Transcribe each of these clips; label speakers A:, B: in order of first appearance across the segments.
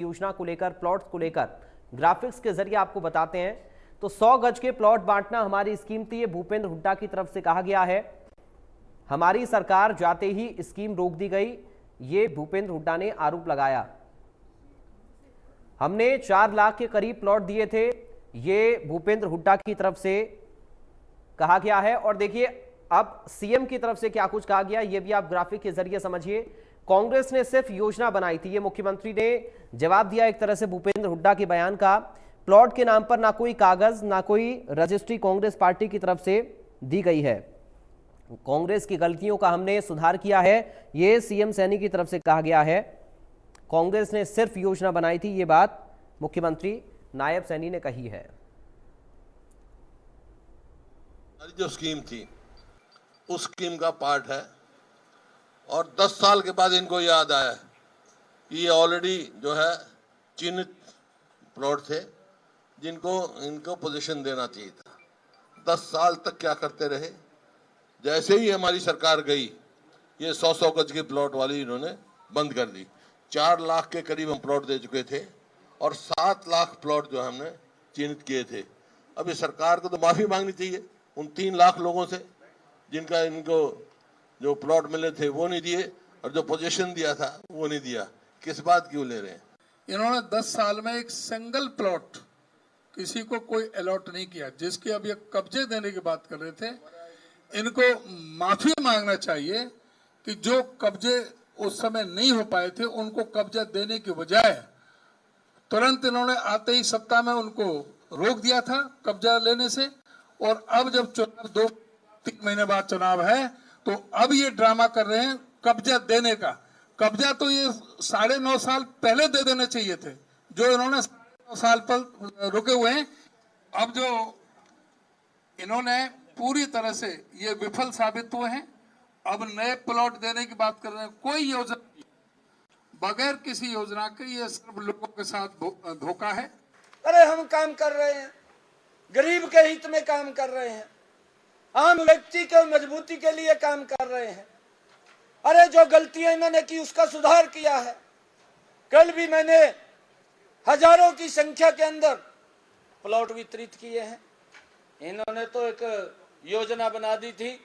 A: योजना को लेकर, प्लॉट्स को लेकर ग्राफिक्स के जरिए आपको बताते हैं। तो 100 गज के प्लॉट बांटना हमारी स्कीम थी, ये भूपेंद्र हुड्डा की तरफ से कहा गया है। हमारी सरकार जाते ही स्कीम रोक दी गई, ये भूपेंद्र हुड्डा ने आरोप लगाया। हमने 4 लाख के करीब प्लॉट दिए थे, ये भूपेंद्र हुड्डा की तरफ से कहा गया है। और देखिए अब सीएम की तरफ से क्या कुछ कहा गया, ये भी आप ग्राफिक के जरिए समझिए। कांग्रेस ने सिर्फ योजना बनाई थी, ये मुख्यमंत्री ने जवाब दिया एक तरह से भूपेंद्र हुड्डा के बयान का। प्लॉट के नाम पर ना कोई कागज ना कोई रजिस्ट्री कांग्रेस पार्टी की तरफ से दी गई है। कांग्रेस की गलतियों का हमने सुधार किया है, ये सीएम सैनी की तरफ से कहा गया है। कांग्रेस ने सिर्फ योजना बनाई थी, ये बात मुख्यमंत्री नायब सैनी ने कही है।
B: जो स्कीम थी उस स्कीम का पार्ट है और 10 साल के बाद इनको याद आया कि ये ऑलरेडी जो है चिन्हित प्लॉट थे जिनको इनको पोजीशन देना चाहिए था। 10 साल तक क्या करते रहे, जैसे ही हमारी सरकार गई ये 100 गज के प्लॉट वाली इन्होंने बंद कर दी। 4 लाख के करीब हम प्लॉट दे चुके थे और 7 लाख प्लॉट जो हमने चिन्हित किए थे। अब ये सरकार को तो माफी मांगनी चाहिए उन 3 लाख लोगों से जिनका इनको जो प्लॉट मिले थे वो नहीं दिए और जो पोजीशन दिया था वो नहीं दिया। किस बात क्यों ले रहे हैं?
C: इन्होंने 10 साल में एक सिंगल प्लॉट किसी को कोई अलॉट नहीं किया, जिसके अब ये कब्जे देने की बात कर रहे थे। इनको माफी मांगना चाहिए कि जो कब्जे उस समय नहीं हो पाए थे उनको कब्जा देने की बजाय तुरंत इन्होंने आते ही सप्ताह में उनको रोक दिया था कब्जा लेने से। और अब जब चुनाव 2-3 महीने बाद चुनाव है तो अब ये ड्रामा कर रहे हैं कब्जा देने का। कब्जा तो ये 9.5 साल पहले दे देने चाहिए थे, जो इन्होंने 9 साल पर रुके हुए हैं। अब जो इन्होंने पूरी तरह से ये विफल साबित हुए हैं। अब नए प्लॉट देने की बात कर रहे हैं, कोई योजना नहीं, बगैर किसी योजना के ये सिर्फ लोगों के साथ धोखा है।
D: अरे हम काम कर रहे हैं, गरीब के हित में काम कर रहे हैं, आम व्यक्ति के मजबूती के लिए काम कर रहे हैं। अरे जो गलतियां इन्होंने की उसका सुधार किया है। कल भी मैंने हजारों की संख्या के अंदर प्लॉट वितरित किए हैं। इन्होंने तो एक योजना बना दी थी,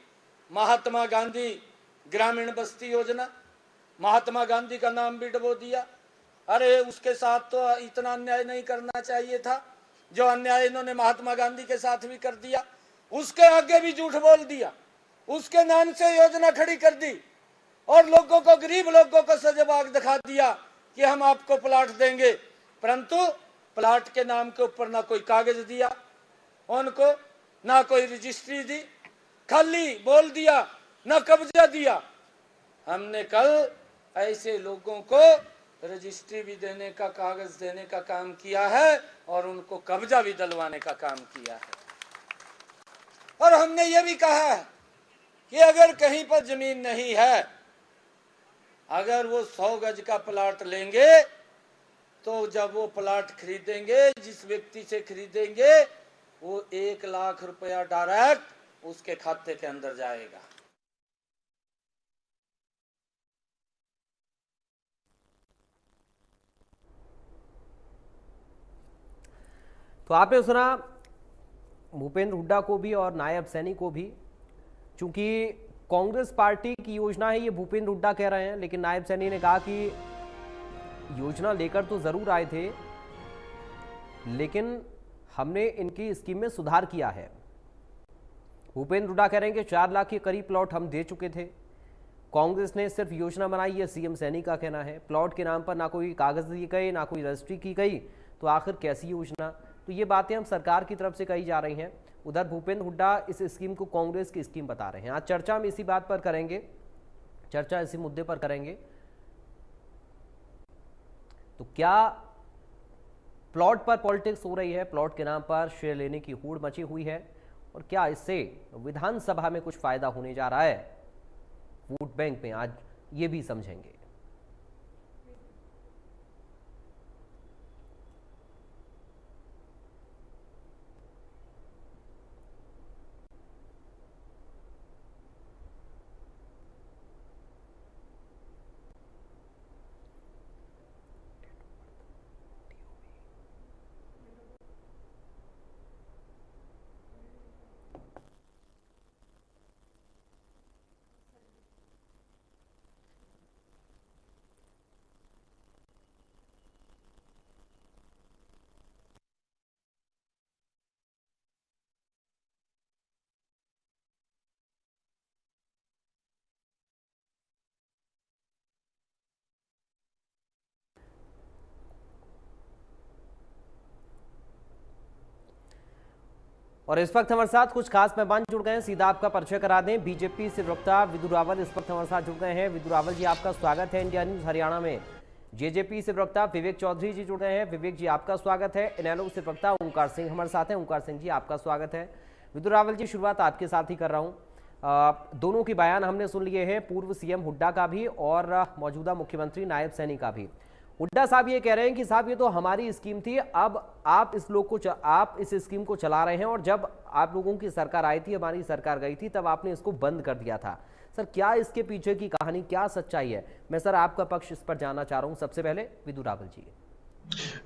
D: महात्मा गांधी ग्रामीण बस्ती योजना। महात्मा गांधी का नाम भी डबो दिया। अरे उसके साथ तो इतना अन्याय नहीं करना चाहिए था जो अन्याय इन्होंने महात्मा गांधी के साथ भी कर दिया। उसके आगे भी झूठ बोल दिया, उसके नाम से योजना खड़ी कर दी और लोगों को, गरीब लोगों को सजबाग दिखा दिया कि हम आपको प्लाट देंगे, परंतु प्लाट के नाम के ऊपर ना कोई कागज दिया उनको, ना कोई रजिस्ट्री दी, खाली बोल दिया, ना कब्जा दिया। हमने कल ऐसे लोगों को रजिस्ट्री भी देने का, कागज देने का काम किया है और उनको कब्जा भी दिलवाने का काम किया है। और हमने ये भी कहा है कि अगर कहीं पर जमीन नहीं है, अगर वो 100 गज का प्लाट लेंगे तो जब वो प्लाट खरीदेंगे, जिस व्यक्ति से खरीदेंगे वो 1 लाख रुपया डायरेक्ट उसके खाते के अंदर जाएगा।
A: तो आपने सुना भूपेंद्र हुड्डा को भी और नायब सैनी को भी। चूंकि कांग्रेस पार्टी की योजना है, ये भूपेंद्र हुड्डा कह रहे हैं, लेकिन नायब सैनी ने कहा कि योजना लेकर तो जरूर आए थे, लेकिन हमने इनकी स्कीम में सुधार किया है। भूपेंद्र हुड्डा कह रहे हैं कि 4 लाख के करीब प्लॉट हम दे चुके थे, कांग्रेस ने सिर्फ योजना बनाई, ये सीएम सैनी का कहना है। प्लॉट के नाम पर ना कोई कागज दिए गए, ना कोई रजिस्ट्री की गई, तो आखिर कैसी योजना? तो ये बातें हम सरकार की तरफ से कही जा रही हैं। उधर भूपेंद्र हुड्डा इस स्कीम को कांग्रेस की स्कीम बता रहे हैं। आज चर्चा में इसी बात पर करेंगे, चर्चा इसी मुद्दे पर करेंगे। तो क्या प्लॉट पर पॉलिटिक्स हो रही है, प्लॉट के नाम पर शेयर लेने की होड़ मची हुई है, और क्या इससे विधानसभा में कुछ फायदा होने जा रहा है वोट बैंक में? आज ये भी समझेंगे। और इस वक्त हमारे साथ कुछ खास मेहमान जुड़ गए हैं, सीधा आपका परिचय करा दें। बीजेपी से प्रवक्ता विदु रावल इस वक्त हमारे साथ जुड़ गए हैं। विदु रावल जी, आपका स्वागत है इंडिया न्यूज हरियाणा में। जेजेपी से प्रवक्ता विवेक चौधरी जी जुड़ गए हैं। विवेक जी, आपका स्वागत है। इनेलो से प्रवक्ता ओंकार सिंह हमारे साथ हैं। ओंकार सिंह जी, आपका स्वागत है। विदु रावल जी, शुरुआत आपके साथ ही कर रहा हूँ। दोनों के बयान हमने सुन लिए हैं, पूर्व सीएम हुड्डा का भी और मौजूदा मुख्यमंत्री नायब सैनी का भी। हुड्डा साहब ये कह रहे हैं कि साहब ये तो हमारी स्कीम थी, अब आप आप इस स्कीम को चला रहे हैं, और जब आप लोगों की सरकार आई थी, हमारी सरकार गई थी, तब आपने इसको बंद कर दिया था। सर, क्या इसके पीछे की कहानी, क्या सच्चाई है? मैं सर आपका पक्ष इस पर जानना चाह रहा हूं। सबसे पहले विदु रावल जी।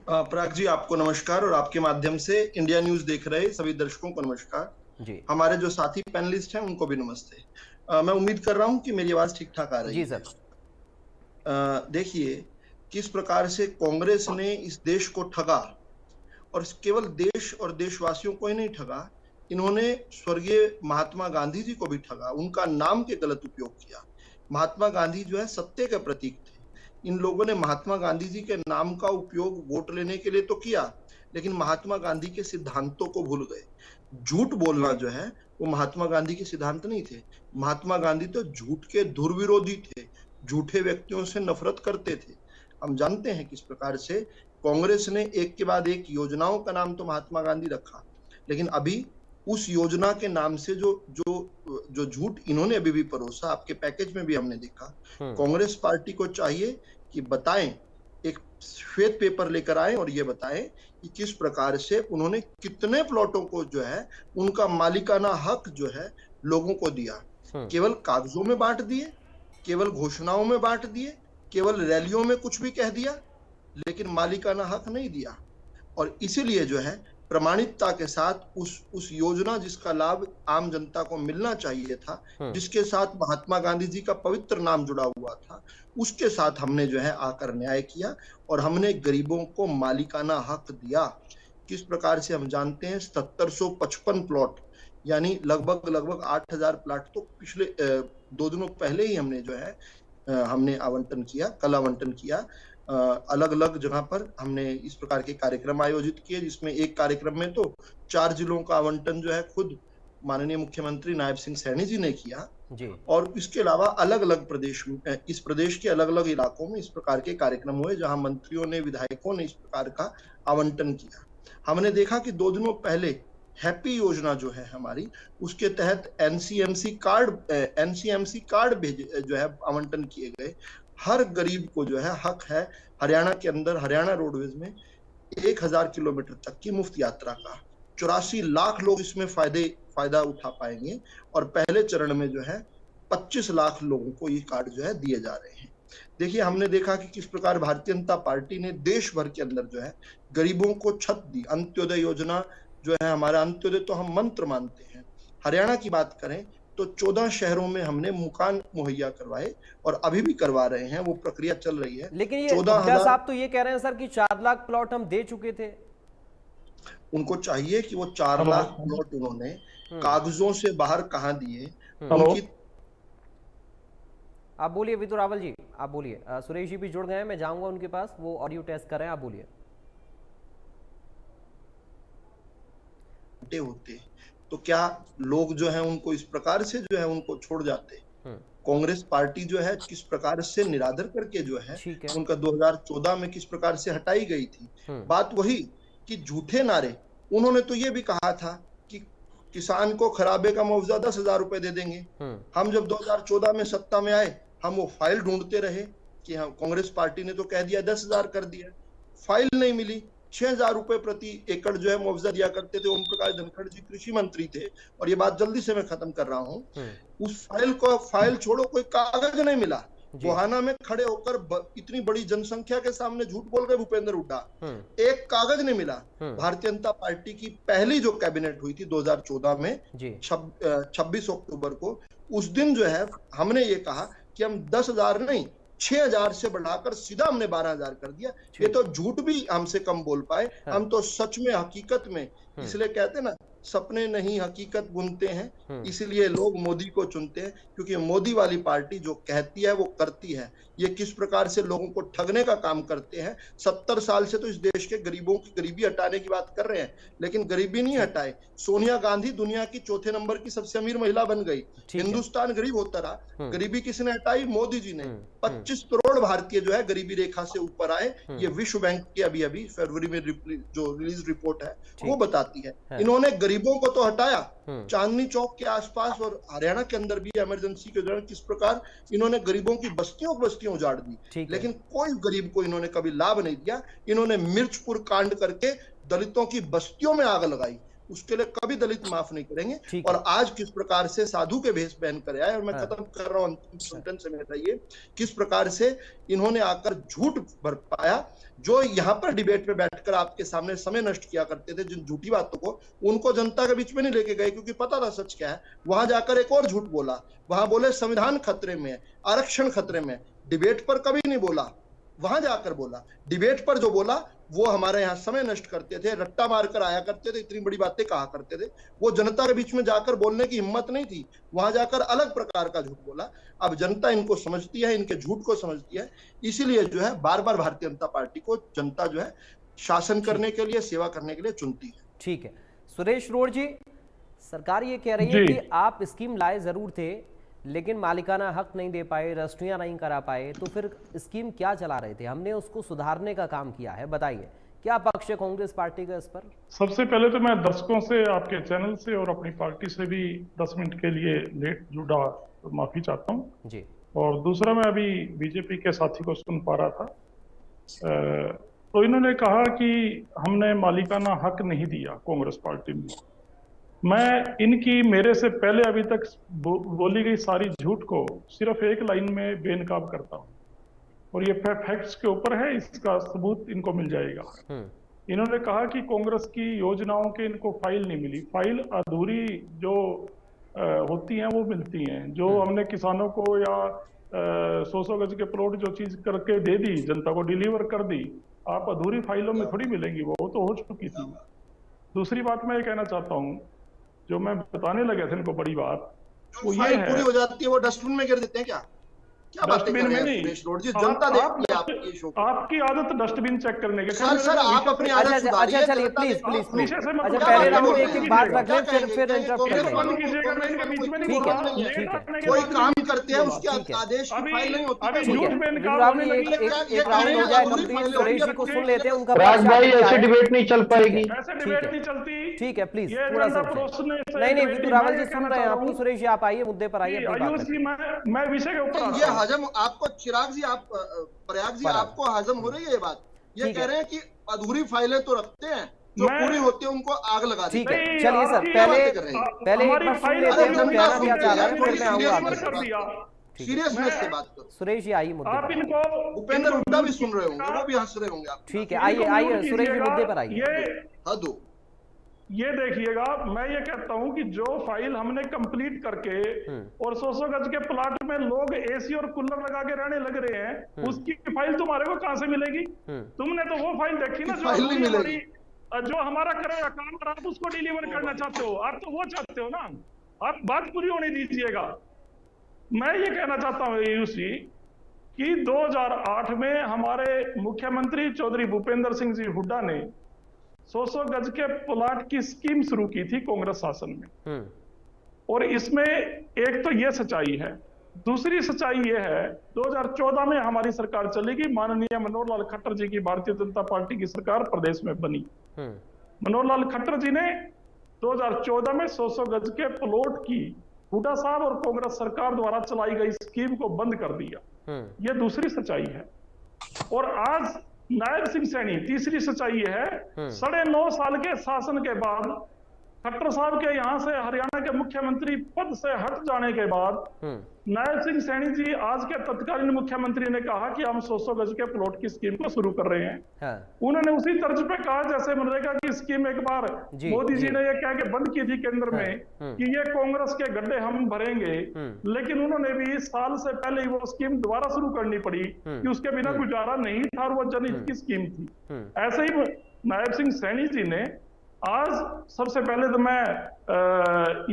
E: पराग जी, आपको नमस्कार, और आपके माध्यम से इंडिया न्यूज देख रहे सभी दर्शकों को नमस्कार जी। हमारे जो साथी पैनलिस्ट हैं उनको भी नमस्ते। मैं उम्मीद कर रहा हूं कि मेरी आवाज ठीक ठाक आ रही है।
A: जी सर।
E: देखिए किस प्रकार से कांग्रेस ने इस देश को ठगा, और केवल देश और देशवासियों को ही नहीं ठगा, इन्होंने स्वर्गीय महात्मा गांधी जी को भी ठगा, उनका नाम के गलत उपयोग किया। महात्मा गांधी जो है सत्य के प्रतीक थे। इन लोगों ने महात्मा गांधी जी के नाम का उपयोग वोट लेने के लिए तो किया, लेकिन महात्मा गांधी के सिद्धांतों को भूल गए। झूठ बोलना जो है वो महात्मा गांधी के सिद्धांत नहीं थे। महात्मा गांधी तो झूठ के धुरविरोधी थे, झूठे व्यक्तियों से नफरत करते थे। हम जानते हैं किस प्रकार से कांग्रेस ने एक के बाद एक योजनाओं का नाम तो महात्मा गांधी रखा, लेकिन अभी उस योजना के नाम से जो झूठ इन्होंने अभी भी परोसा, आपके पैकेज में भी हमने देखा। कांग्रेस पार्टी को चाहिए कि बताएं, एक श्वेत पेपर लेकर आए और ये बताएं कि किस प्रकार से उन्होंने कितने प्लॉटों को जो है उनका मालिकाना हक जो है लोगों को दिया। केवल कागजों में बांट दिए, केवल घोषणाओं में बांट दिए, केवल रैलियों में कुछ भी कह दिया, लेकिन मालिकाना हक नहीं दिया। और इसीलिए जो है प्रमाणिकता के साथ उस योजना जिसका लाभ आम जनता को मिलना चाहिए था, जिसके साथ महात्मा गांधी जी का पवित्र नाम जुड़ा हुआ था, उसके साथ हमने जो है आकर न्याय किया और हमने गरीबों को मालिकाना हक दिया। किस प्रकार से हम जानते हैं 7755 प्लॉट, यानी लगभग 8000 प्लॉट तो पिछले 2 दिनों पहले ही हमने जो है हमने आवंटन किया, कल आवंटन किया। अलग अलग जगह पर हमने इस प्रकार के कार्यक्रम आयोजित किए, जिसमें एक कार्यक्रम में तो 4 जिलों का आवंटन जो है खुद माननीय मुख्यमंत्री नायब सिंह सैनी जी ने किया जी। और इसके अलावा अलग अलग इस प्रदेश के अलग अलग इलाकों में इस प्रकार के कार्यक्रम हुए, जहां मंत्रियों ने, विधायकों ने इस प्रकार का आवंटन किया। हमने देखा कि 2 दिनों पहले हैप्पी योजना जो है हमारी, उसके तहत एनसीएमसी कार्ड जो है आवंटन किए गए। हर गरीब को जो है हक है हरियाणा के अंदर, हरियाणा रोडवेज में 1000 किलोमीटर तक की मुफ्त यात्रा का। 84 लाख लोग इसमें फायदा उठा पाएंगे, और पहले चरण में जो है 25 लाख लोगों को ये कार्ड जो है दिए जा रहे हैं। देखिए, हमने देखा कि किस प्रकार भारतीय जनता पार्टी ने देश भर के अंदर जो है गरीबों को छत दी। अंत्योदय योजना जो है हमारा, अंत्योदय तो हम मंत्र मानते हैं। हरियाणा की बात करें तो 14 शहरों में हमने मकान मुहैया करवाए, और अभी भी करवा रहे हैं, वो प्रक्रिया चल रही है।
A: लेकिन ये हुड्डा साहब तो ये कह रहे हैं सर कि 4 लाख प्लॉट हम दे चुके थे।
E: उनको चाहिए कि वो 4 लाख प्लॉट उन्होंने कागजों से बाहर कहां दिए। उनकी
A: आप बोलिए विदु रावल जी, आप बोलिए। सुरेश जी भी जुड़ गए हैं, मैं जाऊंगा उनके पास, वो ऑडियो टेस्ट कर रहे हैं। आप बोलिए।
E: होते तो क्या लोग जो है उनको इस प्रकार से जो है उनको छोड़ जाते? कांग्रेस पार्टी जो है किस प्रकार से निरादर करके जो है उनका 2014 में किस प्रकार से हटाई गई थी। बात वही कि झूठे नारे, उन्होंने तो ये भी कहा था कि किसान को खराबे का मुआवजा 10,000 रुपए दे देंगे। हम जब 2014 में सत्ता में आए, हम वो फाइल ढूंढते रहे कि हम, कांग्रेस पार्टी ने तो कह दिया 10,000 कर दिया, फाइल नहीं मिली। 6,000 रुपए प्रति एकड़ जो है मुआवजा दिया करते थे। ओम प्रकाश धनखड़ जी कृषि मंत्री थे, और ये बात जल्दी से मैं खत्म कर रहा हूँ। उस फाइल छोड़ो, कोई कागज नहीं मिला। गोहाना में खड़े होकर इतनी बड़ी जनसंख्या के सामने झूठ बोल गए भूपेंद्र हुड्डा, एक कागज नहीं मिला। भारतीय जनता पार्टी की पहली जो कैबिनेट हुई थी 2014 में 26 अक्टूबर को, उस दिन जो है हमने ये कहा कि हम 10,000 नहीं 6,000 से बढ़ाकर सीधा हमने 12,000 कर दिया। ये तो झूठ भी हमसे कम बोल पाए। हम तो सच में, हकीकत में, इसलिए कहते ना, सपने नहीं हकीकत बुनते हैं। इसलिए लोग मोदी को चुनते हैं, क्योंकि मोदी वाली पार्टी जो कहती है वो करती है। ये किस प्रकार से लोगों को ठगने का काम करते हैं। 70 साल से तो इस देश के गरीबों की गरीबी हटाने की बात कर रहे हैं, लेकिन गरीबी नहीं हटाए। सोनिया गांधी दुनिया की चौथे नंबर की सबसे अमीर महिला बन गई, हिंदुस्तान गरीब होता रहा। गरीबी किसने हटाई? मोदी जी ने। 25 करोड़ भारतीय जो है गरीबी रेखा से ऊपर आए। ये विश्व बैंक की अभी फरवरी में जो रिलीज रिपोर्ट है वो बताती है। इन्होंने गरीबों को तो हटाया, चांदनी चौक के आसपास और हरियाणा के अंदर भी इमरजेंसी के दौरान किस प्रकार इन्होंने गरीबों की बस्तियों उजाड़ दी, लेकिन कोई गरीब को इन्होंने कभी लाभ नहीं दिया। इन्होंने मिर्चपुर कांड करके दलितों की बस्तियों में आग लगाई, उसके लिए कभी दलित माफ नहीं करेंगे। और आज किस प्रकार से साधु के भेष पहन कर आए, और मैं खत्म कर रहा हूं, अंतिम सेंटेंस में ये किस प्रकार से इन्होंने आकर झूठ बरपाया। जो यहाँ पर डिबेट में बैठकर आपके सामने समय नष्ट किया करते थे जिन झूठी बातों को, उनको जनता के बीच में नहीं लेके गए, क्योंकि पता था सच क्या है। वहां जाकर एक और झूठ बोला, वहां बोले संविधान खतरे में है, आरक्षण खतरे में। डिबेट पर कभी नहीं बोला, वहां जाकर बोला। डिबेट पर जो बोला वो हमारे यहाँ समय नष्ट करते थे, रट्टा मारकर आया करते थे, इतनी बड़ी बातें कहा करते थे। वो जनता के बीच में जाकर बोलने की हिम्मत नहीं थी, वहां जाकर अलग प्रकार का झूठ बोला। अब जनता इनको समझती है, इनके झूठ को समझती है, इसीलिए जो है बार बार भारतीय जनता पार्टी को जनता जो है शासन करने के लिए, सेवा करने के लिए चुनती है।
A: ठीक है सुरेश रोड जी, सरकार ये कह रही है कि आप स्कीम लाए जरूर थे लेकिन मालिकाना हक नहीं दे पाए, रजिस्ट्रियां नहीं करा पाए, तो फिर स्कीम क्या चला रहे थे? हमने उसको सुधारने का काम किया है, बताइए क्या पक्ष है कांग्रेस पार्टी का इस पर?
F: सबसे पहले तो मैं दर्शकों से, आपके चैनल से और अपनी पार्टी से भी 10 मिनट के लिए लेट जुड़ा, तो माफी चाहता हूँ जी। और दूसरा, मैं अभी बीजेपी के साथी को सुन पा रहा था, तो इन्होंने कहा कि हमने मालिकाना हक नहीं दिया कांग्रेस पार्टी में। मैं इनकी मेरे से पहले अभी तक बोली गई सारी झूठ को सिर्फ एक लाइन में बेनकाब करता हूं, और ये फैक्ट्स के ऊपर है, इसका सबूत इनको मिल जाएगा। इन्होंने कहा कि कांग्रेस की योजनाओं के इनको फाइल नहीं मिली। फाइल अधूरी जो होती हैं वो मिलती हैं। जो हमने किसानों को या 100 गज के प्लॉट जो चीज करके दे दी, जनता को डिलीवर कर दी, आप अधूरी फाइलों में थोड़ी मिलेंगी, वो तो हो चुकी थी। दूसरी बात मैं ये कहना चाहता हूँ, जो मैं बताने लगा था इनको बड़ी बात, वो ये है
E: पूरी हो जाती है वो डस्टबिन में गिर देते हैं क्या?
F: डस्टबिन में नहीं,
E: जनता देखती है आपकी शो।
F: आपकी आदत डस्टबिन चेक करने के।
E: सर आप अपनी आदत सुधारिए।
A: अच्छा चलिए प्लीज अच्छा पहले राउंड में एक बात रख लें, फिर इंटरप्ट करेंगे। ठीक है,
E: कोई काम करते हैं उसके आदेश की फाइल नहीं होती।
A: एक राउंड हो जाए कंप्लीट, सुरेश जी को सुन लेते हैं, उनका
G: भाई ऐसे डिबेट नहीं चल पाएगी।
F: ऐसे डिबेट नहीं चलती।
A: ठीक है प्लीज थोड़ा सा नहीं विद्यु रावल जी सुन रहे हैं आपको। सुरेश जी आप आइए, मुद्दे पर आइए।
F: मैं विषय के ऊपर
E: हजम आपको, चिराग जी आप, प्रयाग जी आपको हजम हो रही है ये बात? ये कह रहे हैं कि अधूरी फाइलें तो रखते हैं, जो पूरी होती है उनको आग लगा दी।
A: ठीक है चलिए सर, पहले एक बार सुन लेते हैं कहना क्या चाह रहे हैं, फिर मैं आऊंगा।
E: सीरियसनेस से बात करो।
A: सुरेश जी आइए मुद्दे
F: आप इनको,
E: भूपेंद्र हुड्डा भी सुन रहे होंगे, वो भी हंस रहे होंगे आप।
A: ठीक है आइए सुरेश जी मुद्दे पर आइए।
F: ये देखिएगा, मैं ये कहता हूं कि जो फाइल हमने कंप्लीट करके और 100 गज के प्लाट में लोग एसी और कूलर लगा के रहने लग रहे हैं, उसकी फाइल तुम्हारे को कहां से मिलेगी? तुमने तो वो फाइल देखी ना जो हमारा करेगा काम, और आप उसको डिलीवर करना चाहते हो। आप तो वो चाहते हो ना, आप बात पूरी होने दीजिएगा। मैं ये कहना चाहता हूँ यूसी कि 2008 में हमारे मुख्यमंत्री चौधरी भूपेंद्र सिंह जी हुड्डा ने 100 गज के प्लाट की स्कीम शुरू की थी कांग्रेस शासन में। और इसमें एक तो ये सच्चाई है, दूसरी सच्चाई ये है 2014 में हमारी सरकार चलेगी, माननीय मनोहर लाल खट्टर जी की भारतीय जनता पार्टी की सरकार प्रदेश में बनी। मनोहर लाल खट्टर जी ने 2014 में 100 गज के प्लॉट की हुड्डा साहब और कांग्रेस सरकार द्वारा चलाई गई स्कीम को बंद कर दिया। ये दूसरी सच्चाई है। और आज नायब सिंह सैनी, तीसरी सच्चाई है 9.5 साल के शासन के बाद, खट्टर साहब के यहां से हरियाणा के मुख्यमंत्री पद से हट जाने के बाद नायब सिंह सैनी जी आज के तत्कालीन मुख्यमंत्री ने कहा कि हम 100 गज के प्लॉट की स्कीम को शुरू कर रहे हैं। उन्होंने उसी तर्ज पे कहा जैसे मनरेगा की स्कीम एक बार मोदी जी ने ये कह के बंद की थी केंद्र में कि ये कांग्रेस के गड्ढे हम भरेंगे, लेकिन उन्होंने भी साल से पहले ही वो स्कीम दोबारा शुरू करनी पड़ी कि उसके बिना गुजारा नहीं था, और वो जनहित की स्कीम थी। ऐसे ही नायब सिंह सैनी जी ने आज, सबसे पहले तो मैं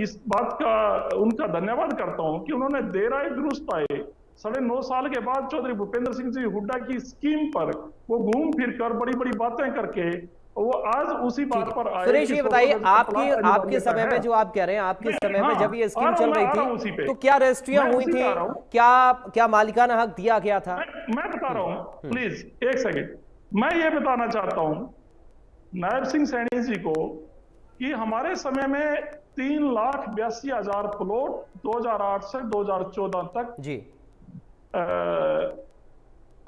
F: इस बात का उनका धन्यवाद करता हूं कि उन्होंने देर आए दुरुस्त आए 9.5 साल के बाद चौधरी भूपेंद्र सिंह जी हुड्डा की स्कीम पर वो घूम फिर कर बड़ी बड़ी बातें करके वो आज उसी बात पर आए।
A: सुरेश जी बताइए, आपके
F: आपके
A: समय में जो आप कह रहे हैं, आपके समय में जब ये स्कीम
F: हाँ,
A: चल रही थी तो क्या रजिस्ट्रियां हुई थी, क्या मालिकाना हक दिया गया था?
F: मैं बता रहा हूं, प्लीज एक सेकंड। मैं ये बताना चाहता हूं नायब सिंह सैनी जी को कि हमारे समय में 3,82,000 प्लॉट 2008 से 2014 तक
A: जी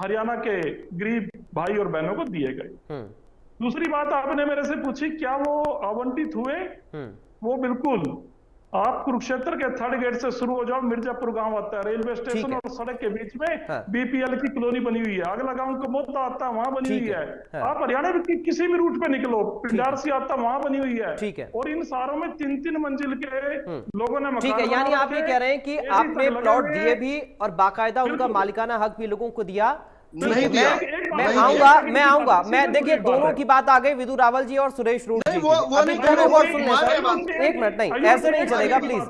F: हरियाणा के गरीब भाई और बहनों को दिए गए। दूसरी बात आपने मेरे से पूछी क्या वो आवंटित हुए? वो बिल्कुल, आप कुरुक्षेत्र के 3rd गेट से शुरू हो जाओ, मिर्जापुर गांव आता है, रेलवे स्टेशन और सड़क के बीच में बीपीएल की कॉलोनी बनी हुई है। अगला गांव कमोदा आता है, वहां बनी हुई है। आप हरियाणा के किसी भी रूट पे निकलो, पिंडारसी आता है, वहां बनी हुई है। और इन सारों में 3-3 मंजिल के लोगों ने
A: ठीक है, यानी आप ये कह रहे हैं कि आपने प्लॉट दिए भी और बाकायदा उनका मालिकाना हक भी लोगों को दिया?
E: नहीं दिया।
A: मैं आऊंगा। मैं देखिए दोनों की बात आ गई, विदु रावल जी और सुरेश रूट जी।
E: वो नहीं
A: दोनों और सुन लें सर, एक मिनट, नहीं ऐसे नहीं चलेगा प्लीज।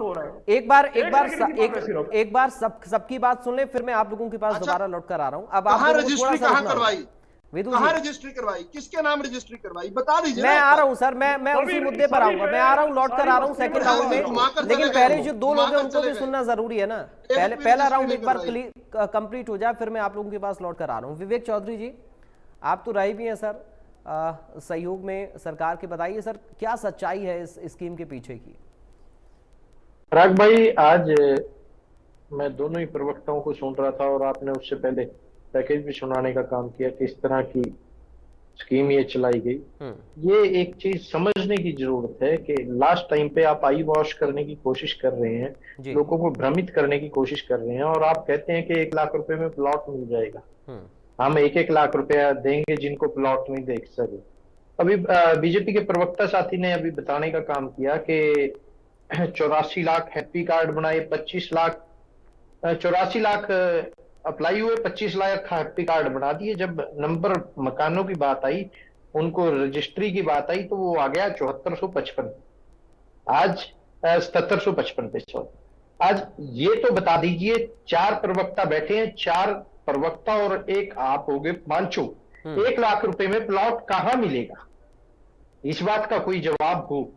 A: एक बार सबकी बात सुन ले, फिर मैं आप लोगों के पास दोबारा लौट कर आ रहा हूँ। अब आप
E: रजिस्ट्री कहाँ करवाई,
A: विदु
E: कहाँ रजिस्ट्री करवाई, किसके नाम रजिस्ट्री करवाई, बता दीजिए।
A: मैं आ रहा हूँ सर, मैं उसी मुद्दे पर आऊंगा। मैं आ रहा हूँ, लौट कर आ रहा हूँ सेकंड राउंड में। लेकिन पहले जो दो लोग हैं उनको भी सुनना जरूरी है ना। पहला राउंड एक बार कंप्लीट हो जाए, फिर मैं आप लोगों के पास लौट कर आ रहा हूँ। विवेक चौधरी जी, आप तो रहे भी हैं सर सहयोग में सरकार के, बताइए सर क्या सच्चाई है इस स्कीम के पीछे की?
G: पराग भाई, आज मैं दोनों ही प्रवक्ताओं को सुन रहा था और आपने उससे पहले पैकेज भी सुनाने का काम किया, किस तरह की स्कीम ये चलाई गई। ये एक चीज समझने की जरूरत है कि लास्ट टाइम पे आप आई वॉश करने की कोशिश कर रहे हैं, लोगों को भ्रमित करने की कोशिश कर रहे हैं, और आप कहते हैं कि 1 लाख रुपए में प्लॉट मिल जाएगा, हम 1-1 लाख रुपया देंगे जिनको प्लॉट नहीं देख सके। अभी बीजेपी के प्रवक्ता साथी ने अभी बताने का काम किया कि 84 लाख हैप्पी कार्ड बनाए, 84 लाख अप्लाई हुए, 25 लाख हैप्पी कार्ड बना दिए। जब नंबर मकानों की बात आई, उनको रजिस्ट्री की बात आई, तो वो आ गया 7455, आज 7755 पे। आज ये तो बता दीजिए, 4 प्रवक्ता बैठे हैं, 4 प्रवक्ता और एक आप हो गए, 5 1 लाख रुपए में प्लॉट कहां मिलेगा? इस बात का कोई जवाब हो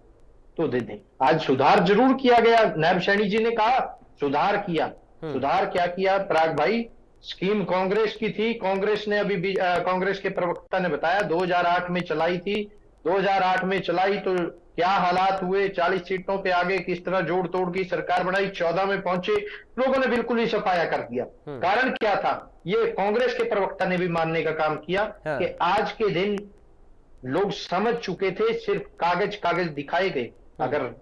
G: तो दे दें। आज सुधार जरूर किया गया, नायब सैनी जी ने कहा सुधार किया। सुधार क्या किया पराग भाई? स्कीम कांग्रेस की थी, कांग्रेस ने अभी कांग्रेस के प्रवक्ता ने बताया 2008 में चलाई थी। 2008 में चलाई तो क्या हालात हुए, 40 सीटों पे आगे किस तरह जोड़ तोड़ की सरकार बनाई, 14 में पहुंचे, लोगों ने बिल्कुल ही सफाया कर दिया। कारण क्या था? ये कांग्रेस के प्रवक्ता ने भी मानने का काम किया कि आज के दिन लोग समझ चुके थे, सिर्फ कागज दिखाए गए। अगर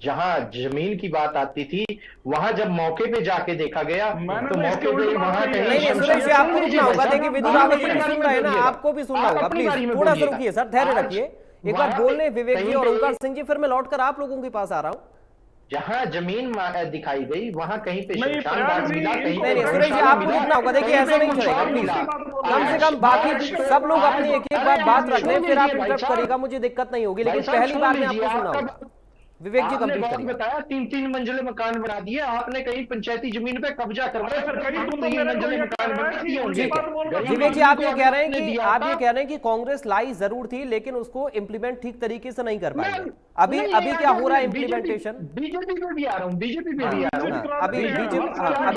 G: जहां जमीन की बात आती थी, वहां जब मौके पे जाके देखा गया तो मौके पे वहां
A: नहीं, सुरेश जी आपको रुकना होगा। देखिए विदु रावल जी सुन रहे हैं ना, आपको भी सुनना होगा। प्लीज थोड़ा सा रुकिए सर, धैर्य रखिए। एक बार बोलने विवेक जी और ओंकार सिंह जी, फिर मैं लौट कर आप लोगों के पास आ रहा हूँ।
G: जहां जमीन दिखाई गई वहां कहीं पे शमशान घाट मिला, कहीं
A: नहीं सुरेश जी आपको रुकना होगा। देखिए ऐसा नहीं चलेगा प्लीज, कम से कम बाकी सब लोग अपनी एक बार बात रख लें, फिर आप इंटरप्ट करिएगा, मुझे दिक्कत नहीं होगी। लेकिन पहली बार में आपको सुनना होगा। विवेक जी कंप्लीट करिए।
G: बताया 3-3 मंजिले मकान बना दिए आपने, कहीं पंचायती जमीन पे कब्जा करवाया, फिर कहीं 3 मंजिले मकान बना दिए।
A: विवेक जी आप ये कह रहे हैं कि कांग्रेस लाई जरूर थी, लेकिन उसको इम्प्लीमेंट ठीक तरीके से नहीं कर पाई। अभी क्या हो रहा है इम्प्लीमेंटेशन?
G: बीजेपी पे भी आ रहा हूँ, बीजेपी पे भी आ रहा हूँ।
A: अभी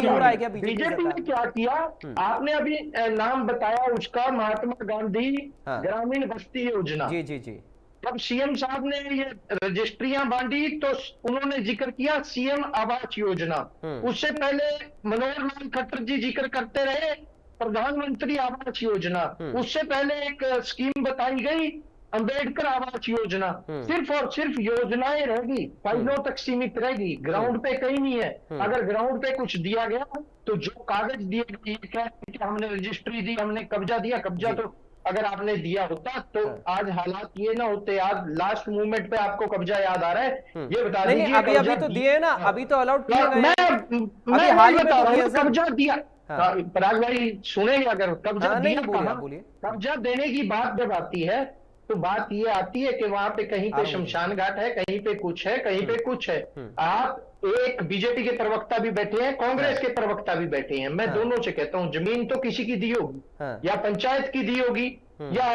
A: हो रहा है क्या
G: बीजेपी ने क्या किया? आपने अभी नाम बताया उसका, महात्मा गांधी ग्रामीण बस्ती योजना।
A: जी जी जी।
G: जब सीएम साहब ने ये रजिस्ट्रियां बांटी तो उन्होंने जिक्र किया सीएम आवास योजना। उससे पहले मनोहर लाल खट्टर जी जिक्र करते रहे प्रधानमंत्री आवास योजना। उससे पहले एक स्कीम बताई गई अंबेडकर आवास योजना। सिर्फ और सिर्फ योजनाएं रहेगी, फाइलों तक सीमित रहेगी, ग्राउंड पे कहीं नहीं है। अगर ग्राउंड पे कुछ दिया गया तो जो कागज दिए गए, हमने रजिस्ट्री दी, हमने कब्जा दिया, कब्जा तो अगर आपने दिया होता तो आज हालात ये ना होते। आज लास्ट मूवमेंट पे आपको कब्जा याद आ रहा है, ये बता दीजिए।
A: अभी तो दिए ना, अभी तो अलाउड किए गए।
G: मैं हाल बता रहा हूँ, कब्जा दिया। पराग भाई सुनेंगे, अगर कब्जा दिया, कब्जा देने की बात जब आती है तो बात ये आती है कि वहां पे कहीं पे शमशान घाट है, कहीं पे कुछ है, कहीं पे कुछ है। आप एक बीजेपी के प्रवक्ता भी बैठे हैं, कांग्रेस के प्रवक्ता भी बैठे हैं, मैं दोनों से कहता हूं जमीन तो किसी की दी होगी, या पंचायत की दी होगी, या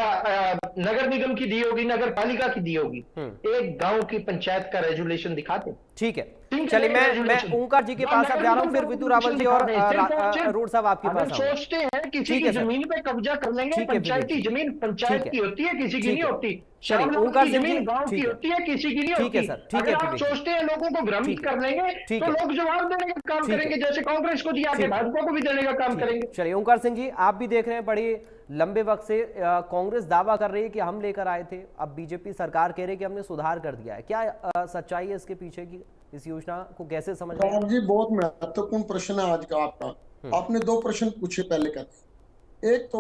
G: नगर निगम की दी होगी, नगर पालिका की दी होगी। एक गांव की पंचायत का रेजुलेशन दिखाते।
A: ठीक है, चलिए मैं ओंकार जी के पास अब जा रहा हूँ, फिर विदु रावल जी और अरोड़ साहब आपके पास आऊंगा।
G: सोचते हैं किसी की जमीन पे कब्जा कर लेंगे, पंचायती जमीन पंचायत की होती है, किसी की नहीं होती।
A: चलिए ओंकार सिंह जी,
G: जमीन गांव की होती है, किसी की नहीं होती।
A: ठीक है सर, ठीक है।
G: आप सोचते हैं लोगों को भ्रमित कर लेंगे तो लोग जवाब देने का काम करेंगे, जैसे कांग्रेस को दिया, आगे भाजपा को भी देने का काम करेंगे।
A: चलिए ओंकार सिंह जी, आप भी देख रहे हैं बड़े लंबे वक्त से कांग्रेस दावा कर रही है कि हम लेकर आए थे, अब बीजेपी सरकार कह रही है कि हमने सुधार कर दिया है। क्या सच्चाई है इसके पीछे की, इस योजना को कैसे समझ रहे हैं?
H: जी बहुत महत्वपूर्ण प्रश्न है आज का आपका। आपने दो प्रश्न पूछे पहले कहते, एक तो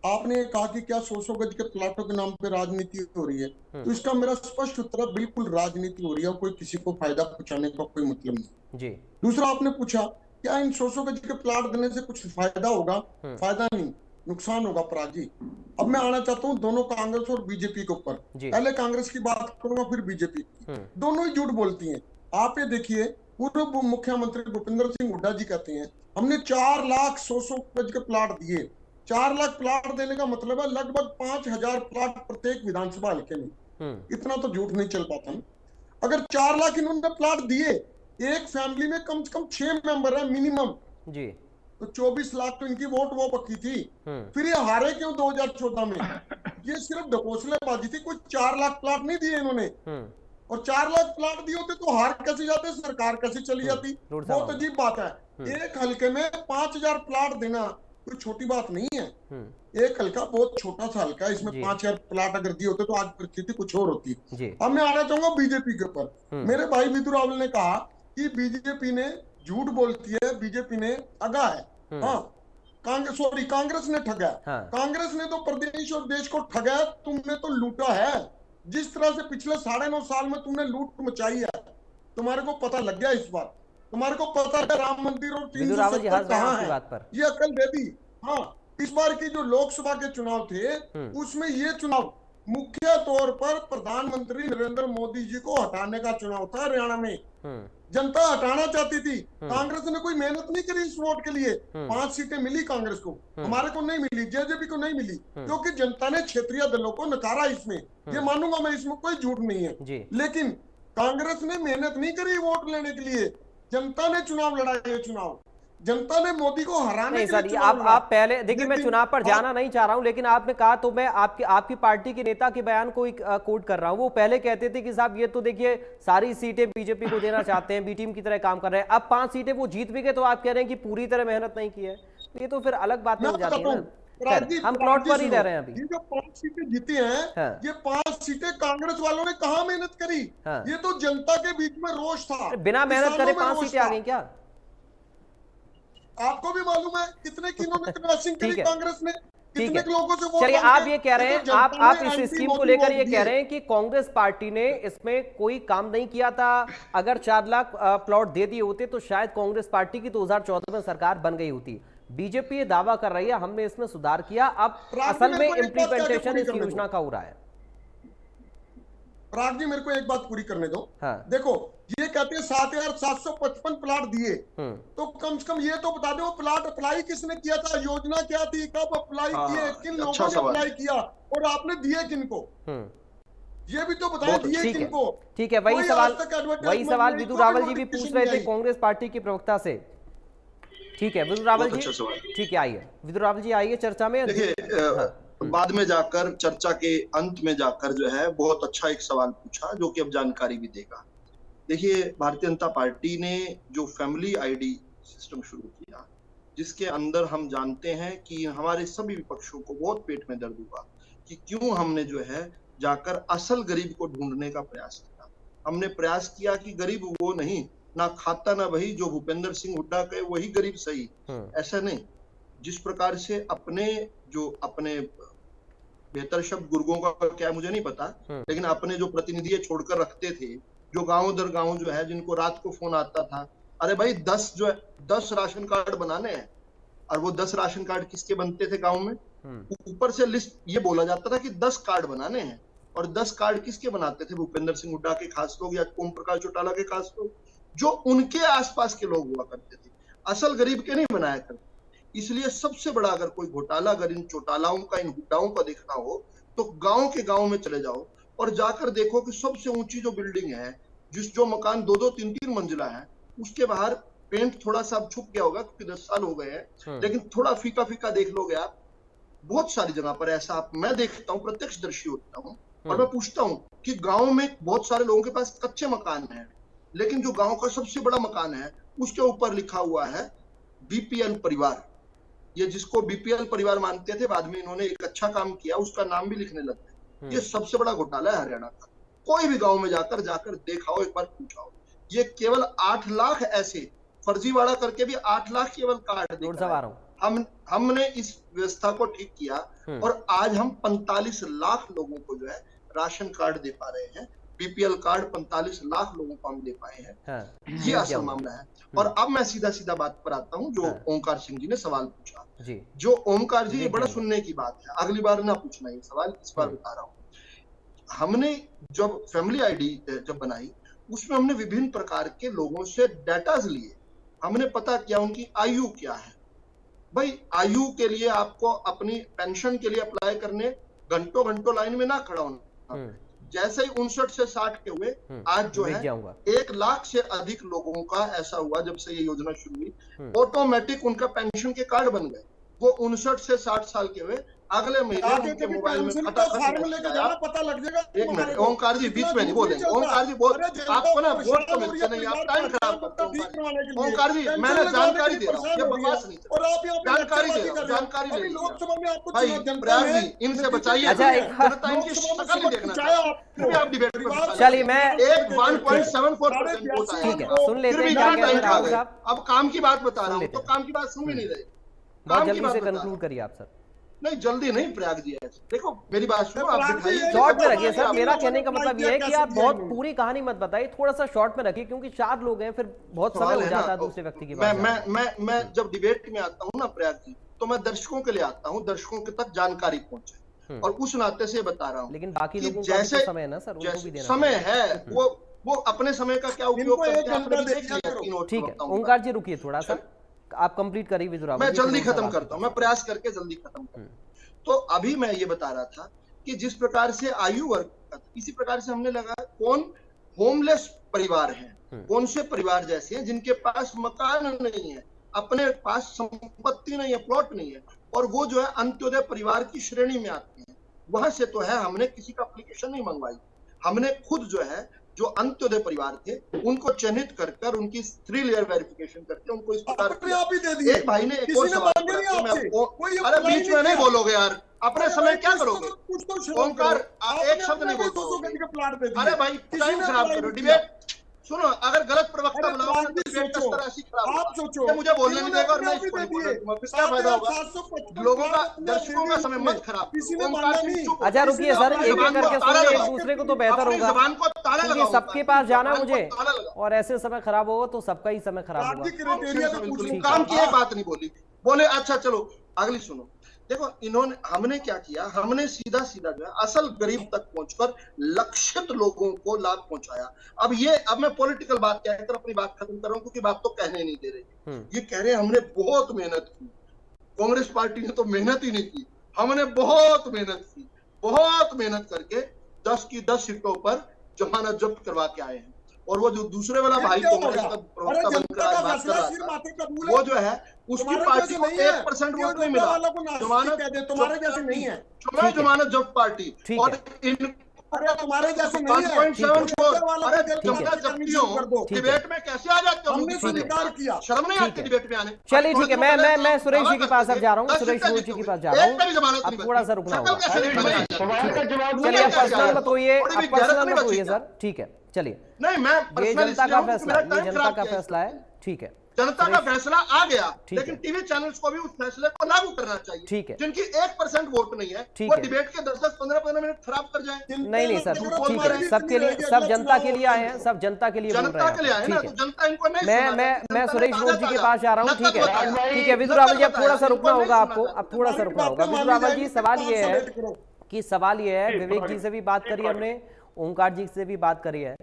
H: आपने कहा कि क्या 100 गज के प्लाटों के नाम पे राजनीति हो रही है, तो इसका मेरा स्पष्ट उत्तर है, बिल्कुल राजनीति हो रही है, कोई किसी को फायदा पहुंचाने का कोई मतलब नहीं
A: जी।
H: दूसरा आपने पूछा क्या इन 100 गज के प्लाट देने से कुछ फायदा होगा? फायदा नहीं, नुकसान होगा पराग जी। अब मैं आना चाहता हूँ दोनों कांग्रेस और बीजेपी के ऊपर। पहले कांग्रेस की बात करूंगा, फिर बीजेपी की। दोनों ही झूठ बोलती हैं। आप ये देखिए, पूर्व मुख्यमंत्री भूपेंद्र सिंह हुड्डा जी कहते हैं हमने 4 लाख 100 गज के प्लाट दिए। 4 लाख प्लाट देने का मतलब है लगभग 5000 प्लाट प्रत्येक विधानसभा हल्के में। इतना तो झूठ नहीं चल पाता ना। अगर 4 लाख इन्होंने प्लाट दिए, एक फैमिली में कम से कम 6 मेंबर है मिनिमम जी, तो 24 लाख तो इनकी वोट वो पक्की थी। फिर ये हारे क्यों 2014 में? ये सिर्फ ढकोसलेबाजी थी, कोई 4 लाख प्लाट नहीं दिए इन्होंने। और 4 लाख प्लाट दिए होते तो हार कैसे जाते, सरकार कैसे चली जाती? बहुत अजीब बात है। एक हल्के में 5000 प्लाट देना कोई छोटी बात नहीं है। एक हल्का बहुत छोटा सा हल्का है, इसमें 5000 प्लाट अगर दिए होते तो आज परिस्थिति कुछ और होती। अब मैं आना चाहूंगा बीजेपी के ऊपर। मेरे भाई विदु रावल ने कहा कि बीजेपी ने झूठ बोलती है, बीजेपी ने ठगा है। कांग्रेस ने ठगा। कांग्रेस ने तो प्रदेश और देश को ठगा, तुमने तो लूटा है। जिस तरह से पिछले 9.5 साल में तुमने लूट मचाई है, तुम्हारे को पता लग गया इस बार। तुम्हारे को पता है राम मंदिर और 370 कहाँ है, ये अकल दे दी। हाँ, इस बार की जो लोकसभा के चुनाव थे उसमें ये चुनाव मुख्य तौर पर प्रधानमंत्री नरेंद्र मोदी जी को हटाने का चुनाव था। हरियाणा में जनता हटाना चाहती थी। कांग्रेस ने कोई मेहनत नहीं करी इस वोट के लिए। 5 सीटें मिली कांग्रेस को, हमारे को नहीं मिली, जेजेपी को नहीं मिली, क्योंकि जनता ने क्षेत्रीय दलों को नकारा। इसमें ये मानूंगा मैं, इसमें कोई झूठ नहीं है। लेकिन कांग्रेस ने मेहनत नहीं करी वोट लेने के लिए। जनता ने चुनाव लड़ा, ये चुनाव जनता ने मोदी को हराने के लिए।
A: आप पहले देखिए, मैं चुनाव पर जाना नहीं चाह रहा हूं, लेकिन आपने कहा तो मैं आपकी पार्टी के नेता के बयान को कोट कर रहा हूं। वो पहले कहते थे कि साहब ये तो देखिए सारी सीटें बीजेपी को देना चाहते हैं, बी टीम की तरह काम कर रहे हैं। अब 5 सीटें वो जीत भी गए तो आप कह रहे हैं कि पूरी तरह मेहनत नहीं की है। ये तो फिर अलग बात हो जाती है ना। हम प्लॉट पर ही रह रहे हैं अभी।
H: ये जो 5 सीटें जीती हैं, ये 5 सीटें कांग्रेस वालों ने कहाँ मेहनत करी? ये तो जनता के बीच में रोष था।
A: बिना मेहनत करे 5 सीटें आ गई क्या?
H: आपको भी मालूम है कितने किन्होंने क्रॉसिंग करी कांग्रेस ने, कितने लोगों से वोट।
A: चलिए, आप ये कह रहे हैं, आप इस स्कीम को लेकर ये कह रहे हैं कि कांग्रेस पार्टी ने इसमें कोई काम नहीं किया था। अगर 4 लाख प्लॉट दे दिए होते तो शायद कांग्रेस पार्टी की 2014 में सरकार बन गई होती। बीजेपी ये दावा कर रही है हमने इसमें सुधार किया, अब असल में इम्प्लीमेंटेशन इस योजना का हो रहा है।
H: प्राग जी मेरे को एक बात पूरी करने दो। देखो, ये कहते हैं 7755 प्लाट दिए, तो कम से कम ये तो बता दो प्लाट अप्लाई किसने किया था, योजना क्या थी, कब अप्लाई किए, किन लोगों ने अप्लाई किया और आपने दिए किनको, ये भी तो बता दिए किनको।
A: ठीक है, वही सवाल विदु रावल जी भी पूछ रहे थे कांग्रेस पार्टी के प्रवक्ता से। ठीक है विदु रावल जी, ठीक है आइए विदु रावल जी, आइए चर्चा में।
E: देखिए बाद में जाकर चर्चा के अंत में जाकर जो है बहुत अच्छा एक सवाल पूछा जो कि अब जानकारी भी देगा। देखिए, भारतीय जनता पार्टी ने जो फैमिली आईडी सिस्टम शुरू किया, जिसके अंदर हम जानते हैं कि हमारे सभी विपक्षों को बहुत पेट में दर्द हुआ कि क्यों हमने जो है जाकर असल गरीब को ढूंढने का प्रयास किया। हमने प्रयास किया कि गरीब वो नहीं, ना खाता ना वही, जो भूपेंद्र सिंह हुड्डा कहे वही गरीब सही, ऐसा नहीं। जिस प्रकार से अपने बेहतर शब्द गुर्गों का क्या मुझे नहीं पता, लेकिन अपने जो प्रतिनिधि छोड़कर रखते थे, जो गांव दर गांव जो है, जिनको रात को फोन आता था, अरे भाई 10 राशन कार्ड बनाने हैं, और वो 10 राशन कार्ड किसके बनते थे गांव में, ऊपर से लिस्ट ये बोला जाता था कि 10 कार्ड बनाने हैं, और 10 कार्ड किसके बनाते थे? भूपेंद्र सिंह हुड्डा के खास लोग या ओम प्रकाश चौटाला के खास लोग, जो उनके आसपास के लोग हुआ करते थे, असल गरीब के नहीं बनाया करते। इसलिए सबसे बड़ा अगर कोई घोटाला अगर इन चौटालाओं का, इन हुड्डाओं का देखना हो तो गांव के गांव में चले जाओ और जाकर देखो कि सबसे ऊंची जो बिल्डिंग है, जो मकान 2-2, 3-3 मंजिला है, उसके बाहर पेंट थोड़ा सा छुप गया होगा क्योंकि 10 साल हो गए हैं, लेकिन थोड़ा फीका फीका देख लोगे आप। बहुत सारी जगह पर ऐसा मैं देखता हूँ, प्रत्यक्षदर्शी होता हूँ और मैं पूछता हूँ कि गांव में बहुत सारे लोगों के पास कच्चे मकान हैं, लेकिन जो गांव का सबसे बड़ा मकान है उसके ऊपर लिखा हुआ है बीपीएल परिवार। ये जिसको बीपीएल परिवार मानते थे, बाद में इन्होंने एक अच्छा काम किया, उसका नाम भी लिखने लग गए। ये सबसे बड़ा घोटाला है हरियाणा का। कोई भी गांव में जाकर देखाओ, एक बार पूछाओ। ये केवल 8 लाख ऐसे फर्जीवाड़ा करके भी 8 लाख केवल कार्ड दिखा। हमने इस व्यवस्था को ठीक किया और आज हम 45 लाख लोगों को जो है राशन कार्ड दे पा रहे हैं। बीपीएल कार्ड 45 लाख लोगों को हम दे पाए हैं। ये असल मामला है। और अब मैं सीधा बात पर आता हूँ, जो ओमकार सिंह जी ने सवाल पूछा जी। जो ओमकार जी, ये बड़ा सुनने की बात है, अगली बार ना पूछना ये सवाल, इस बार बता रहा हूँ। हमने जब फैमिली आईडी जब बनाई, उसमें हमने विभिन्न प्रकार के लोगों से डाटाज लिए, हमने पता किया उनकी आयु क्या है। भाई आयु के लिए आपको अपनी पेंशन के लिए अप्लाई करने घंटों लाइन में ना खड़ा होना। जैसे ही 59 से 60 के हुए, आज जो है 1 लाख से अधिक लोगों का ऐसा हुआ जब से ये योजना शुरू हुई, ऑटोमेटिक उनका पेंशन के कार्ड बन गए। वो 59 से 60 साल के हुए, अगले महीने उनके मोबाइल में पता लग जाएगा। एक मिनट ओमकार जी, बीच में नहीं बोलेंगे। ओमकार जी बोल, आपको ना वोट तो मिलते नहीं, आप टाइम खराब करते हो। ओमकार जी मैंने जानकारी दे रहा हूँ, ये बकवास नहीं, जानकारी दे रहा हूँ, जानकारी ले भाई। प्रयाग जी इनसे बचाइए, इनकी शक्ल नहीं देखना। आप डिबेट में
A: चलिए, मैं
E: 1.74% होता है,
A: ठीक है, सुन लेते हैं।
E: अब काम की बात बता रहा हूँ तो काम की बात सुन भी नहीं रहे।
A: बहुत जल्दी से कंक्लूड करिए आप सर।
E: नहीं जल्दी नहीं प्रयाग जी, देखो मेरी बात सुनो, आप
A: शॉर्ट में रखिए सर। मेरा कहने का मतलब ये है कि आप बहुत पूरी कहानी मत बताइए, थोड़ा सा शॉर्ट में रखिए, क्योंकि 4 लोग हैं, फिर बहुत समय हो जाता है दूसरे व्यक्ति की बात।
E: मैं जब डिबेट में आता हूँ ना प्रयाग जी, तो मैं दर्शकों के लिए आता हूँ, दर्शकों के तक जानकारी पहुंचे, और उस नाते से बता रहा हूँ।
A: लेकिन बाकी लोगों का भी समय है ना सर, उनको भी देना
E: समय है, वो अपने समय का क्या उपयोग करते हैं।
A: ठीक है ओमकार जी, रुकिए थोड़ा सा, आप कंप्लीट करिए विदुरा।
E: मैं जल्दी खत्म करता हूँ, मैं प्रयास करके जल्दी खत्म करता हूँ। तो अभी मैं ये बता रहा था कि जिस प्रकार से आयु वर्ग, इसी प्रकार से हमने लगा कौन होमलेस परिवार हैं, कौन से परिवार जैसे हैं जिनके पास मकान नहीं है, अपने पास संपत्ति नहीं है, प्लॉट नहीं है, और वो जो है अंत्योदय परिवार की श्रेणी में आते हैं। वहां से तो है, हमने किसी का एप्लीकेशन नहीं मंगवाई, हमने खुद जो है जो अंत्योदय परिवार थे उनको चिन्हित कर उनकी 3 लेयर वेरिफिकेशन करके उनको इस प्रकार एक भाई ने एक और सवाल किया। अरे बीच में नहीं बोलोगे यार, अपने समय क्या करोगे? ओमकार एक शब्द नहीं बोलते। अरे भाई टाइम खराब करो, डिबेट सुनो। अगर गलत प्रवक्ता बनाओगे तो डिबेट का स्तर ऐसी खराब होगा, मुझे बोलने नहीं देगा और मैं इसको नहीं बोलने दूंगा, फिर क्या फायदा होगा? लोगों का, दर्शकों का समय मत खराब करो।
A: अच्छा रुकिए सर, एक एक करके सुनिए, एक दूसरे को तो बेहतर होगा, क्योंकि सबके पास जाना मुझे, और ऐसे समय खराब होगा तो सबका ही समय खराब होगा।
E: काम की बात नहीं बोले। अच्छा चलो अगली सुनो। देखो इन्होंने, हमने क्या किया, हमने सीधा जो है असल गरीब तक पहुंचकर लक्षित लोगों को लाभ पहुंचाया। अब मैं पॉलिटिकल बात कहकर अपनी बात खत्म कर रहा हूं, क्योंकि बात तो कहने नहीं दे रहे। ये कह रहे हैं हमने बहुत मेहनत की, कांग्रेस पार्टी ने तो मेहनत ही नहीं की, हमने बहुत मेहनत करके 10 की 10 सीटों पर जमानत जब्त करवा के आए हैं। और वो जो दूसरे वाला भाई कांग्रेस का प्रवक्ता बनकर आज बात कर रहा था, वो जो है उसकी पार्टी को 1% वोट नहीं मिला।
H: तुम्हारे जैसे नहीं है,
E: जमानत जब्त पार्टी, और इन
H: तुम्हारे जैसे नहीं है।
E: डिबेट में कैसे आ जाते हो?
H: हमने स्वीकार किया,
E: शर्म नहीं आती डिबेट में आने?
A: चलिए ठीक है, मैं सुरेश जी के पास अब जा रहा हूँ, सुरेश जी के पास जा रहा हूँ, अब थोड़ा सा रुकना होगा। चलिए आप पर्सनल मत होइए सर, ठीक है चलिए।
E: नहीं मैं
A: ये जनता का फैसला है, ये जनता का फैसला है, ठीक है।
E: जनता का फैसला आ गया, लेकिन टीवी चैनल्स को भी उस फैसले को लागू करना चाहिए।
A: ठीक है,
E: जिनकी 1% वोट नहीं है, वो डिबेट के 10-10, 15-15 मिनट खराब कर जाए।
A: नहीं सर, ठीक है, सबके लिए, सब जनता के लिए आए हैं, सब जनता के लिए बोल रहे हैं, ठीक है।
E: जनता इनको नहीं,
A: मैं सुरेश जी के पास जा रहा हूँ, ठीक है विदुर रावल जी, अब थोड़ा सा रुकना होगा आपको, अब थोड़ा सा रुकना होगा। विदुर रावल जी सवाल ये है, कि सवाल ये है, विवेक जी से भी बात करी हमने, ओंकार जी से भी बात करी है,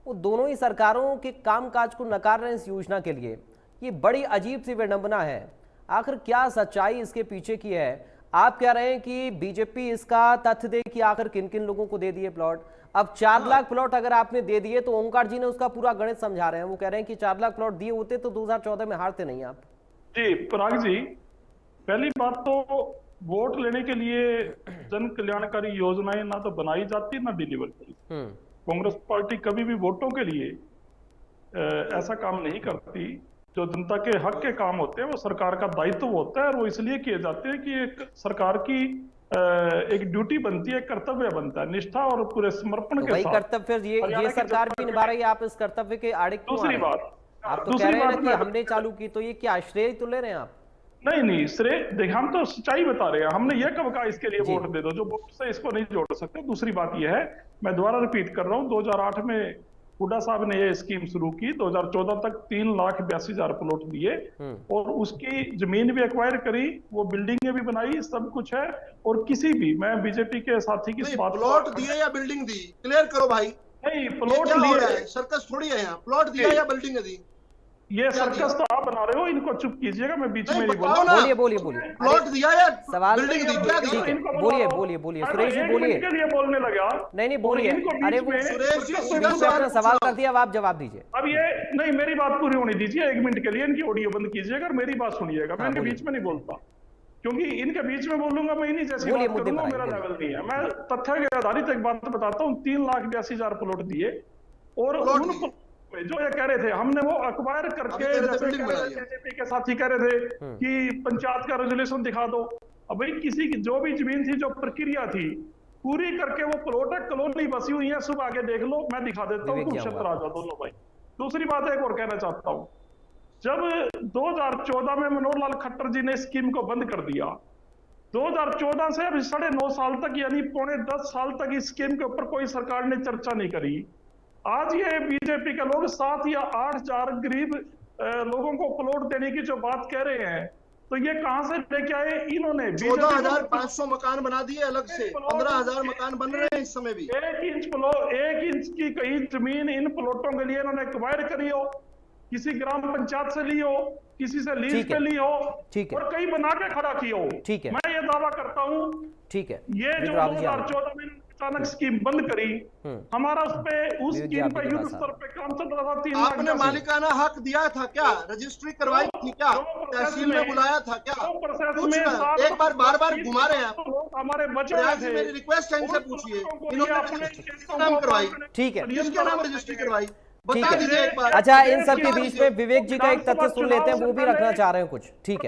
A: वो दोनों ही सरकारों के कामकाज को नकार रहे हैं इस योजना के लिए। ये बड़ी अजीब सी विडंबना है। आखिर क्या सच्चाई इसके पीछे की है? आप कह रहे हैं कि बीजेपी इसका तथ्य दे कि आखिर किन किन लोगों को दे दिए प्लॉट। अब 4 लाख प्लॉट अगर आपने दे दिए तो ओंकार जी ने उसका पूरा गणित समझा रहे हैं। वो कह रहे हैं कि 4 लाख प्लॉट दिए होते तो 2014 में हारते नहीं आप।
F: जी पराग जी, पहली बात तो वोट लेने के लिए जन कल्याणकारी योजनाएं ना तो बनाई जाती ना डिलीवर करी। कांग्रेस पार्टी कभी भी वोटों के लिए ऐसा काम नहीं करती। जो जनता के हक के काम होते हैं वो सरकार का दायित्व होता है, और वो इसलिए किए जाते हैं कि एक सरकार की एक ड्यूटी बनती है, कर्तव्य बनता है, निष्ठा और पूरे समर्पण के साथ।
A: कर्तव्य ये सरकार भी निभा रही है, आप इस कर्तव्य के आड़े क्यों?
F: दूसरी बात,
A: आप तो कह रहे हैं कि हमने चालू की, तो ये क्या श्रेय तो ले रहे हैं आप?
F: नहीं श्रेय देख, हम तो सच्चाई बता रहे हैं। हमने ये कब कहा इसके लिए वोट दे दो, जो वोट से इसको नहीं जोड़ सकते। दूसरी बात यह है, मैं दोबारा रिपीट कर रहा हूँ, 2008 में हुड्डा साहब ने ये स्कीम शुरू की, 2014 तक 3,82,000 प्लॉट दिए, और उसकी जमीन भी एक्वायर करी, वो बिल्डिंगें भी बनाई, सब कुछ है। और किसी भी, मैं बीजेपी के साथी की बात,
E: प्लॉट दिए या बिल्डिंग दी, क्लियर करो भाई।
F: नहीं, प्लॉट
E: दिए, सर्कस थोड़ी है यहाँ। प्लॉट दिया या बिल्डिंग दी?
F: ये सर्कस तो आप बना रहे हो, इनको चुप कीजिएगा, मैं बीच में नहीं बोला।
A: बोलिए
E: प्लॉट दिया या
A: सवाल
E: बिल्डिंग दी, क्या दिया?
A: बोलिए सुरेश जी, बोलिए।
F: के लिए बोलने लगा।
A: नहीं बोलिए। अरे वो
E: सुरेश जी
A: अपना सवाल कर दिया, अब आप जवाब दीजिए।
F: अब ये नहीं, मेरी बात पूरी होनी दीजिए 1 मिनट के लिए। इनकी ऑडियो बंद कीजिएगा और मेरी बात सुनिएगा। मैं इनके बीच में नहीं बोलता, क्योंकि इनके बीच में बोलूंगा मैं इन्हीं जैसी बात करूंगा, मेरा लेवल नहीं है। मैं तथ्य के आधारित एक बात बताता हूँ। 3,82,000 प्लॉट दिए, और उन जो ये कह रहे थे हमने वो अक्वायर करके, बीजेपी के साथी कह रहे थे कि पंचायत का रेजोल्यूशन दिखा दो। अब भाई किसी की जो भी जमीन थी, जो प्रक्रिया थी पूरी करके वो प्लॉट कॉलोनी बसी हुई है, सुबह आगे देख लो, मैं दिखा देता हूँ, कुरुक्षेत्र आ जाओ दोनों भाई। दूसरी बात एक और कहना चाहता हूँ, जब 2014 में मनोहर लाल खट्टर जी ने स्कीम को बंद कर दिया, 2014 से अब 9.5 साल तक, यानी 9.5 साल तक इस स्कीम के ऊपर कोई सरकार ने चर्चा नहीं करी। आज ये बीजेपी के लोग 7 या 8 हजार गरीब लोगों को प्लॉट देने की जो बात कह रहे हैं, तो ये कहां से लेके आए इन्होंने?
E: 14,500 मकान बना दिए अलग से, 15,000 मकान बन रहे हैं इस समय भी।
F: 1 इंच की कहीं जमीन इन प्लॉटों के लिए इन्होंने एक्वायर करी हो, किसी ग्राम पंचायत से ली हो, किसी से लीज पे ली हो, और कहीं बना के खड़ा की हो। मैं ये दावा करता हूँ,
A: ठीक है,
F: ये जो 2014 में अचानक स्कीम बंद करी, हमारा उस स्कीम पे युद्ध स्तर पे काम चल रहा था।
E: आपने मालिकाना हक दिया था क्या? रजिस्ट्री करवाई थी क्या? तहसील में बुलाया था क्या? एक बार घुमा रहे हैं आप।
F: हमारे बच्चे,
E: मेरी रिक्वेस्ट है, इनसे पूछिए, इन्होंने नाम करवाई?
A: ठीक है,
E: किसके नाम रजिस्ट्री करवाई?
A: बता दीजिए एक बार। अच्छा, इन सब के बीच में विवेक जी का एक तथ्य सुन लेते हैं, वो भी रखना चाह रहे हैं कुछ। ठीक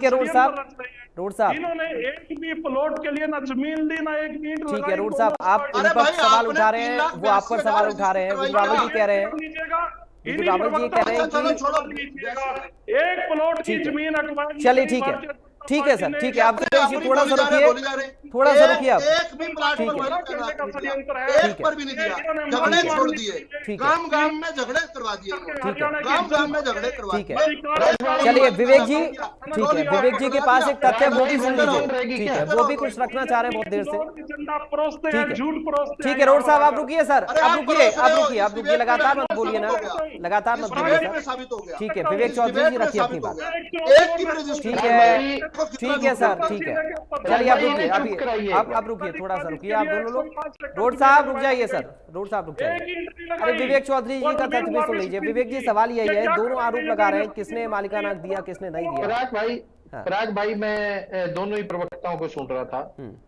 A: है रोड साहब,
F: इन्होंने एक भी प्लॉट के लिए ना जमीन ली, ना 1 मीटर।
A: ठीक है रोड साहब, आप इन पर सवाल उठा रहे हैं, वो आप पर सवाल उठा रहे हैं। रावल जी कह रहे हैं कि
F: एक प्लॉट की जमीन अखबार।
A: चलिए ठीक है सर, ठीक है। आप थोड़ा सा रुकिए आप।
E: एक भी प्लाट पर भी नहीं दिया, झगड़े छोड़ दिए, गांव में झगड़े करवा दिए, गांव में झगड़े करवा दिए।
A: ठीक है, चलिए विवेक जी, ठीक है, विवेक जी के पास एक तथ्य वो भी सुन लीजिए। ठीक है, वो भी कुछ रखना चाह रहे हैं बहुत देर से। ठीक है रोड साहब, आप रुकिए सर, आप रुकिए, लगातार मत बोलिए ना, लगातार मत बोलिए सर। ठीक है, विवेक चौधरी जी रखिए अपनी बात। ठीक है सर, ठीक है, चलिए आप रुकिए, थोड़ा सा रुकिए आप दोनों लोग। रोड साहब रुक जाइए सर, रोड साहब रुक जाइए। अरे विवेक चौधरी जी का तथ्य भी सुन लीजिए। विवेक जी, सवाल यही है, दोनों आरोप लगा रहे हैं, किसने मालिकाना हक दिया, किसने नहीं दिया।
G: पराग भाई, मैं दोनों ही प्रवक्ताओं को सुन रहा था,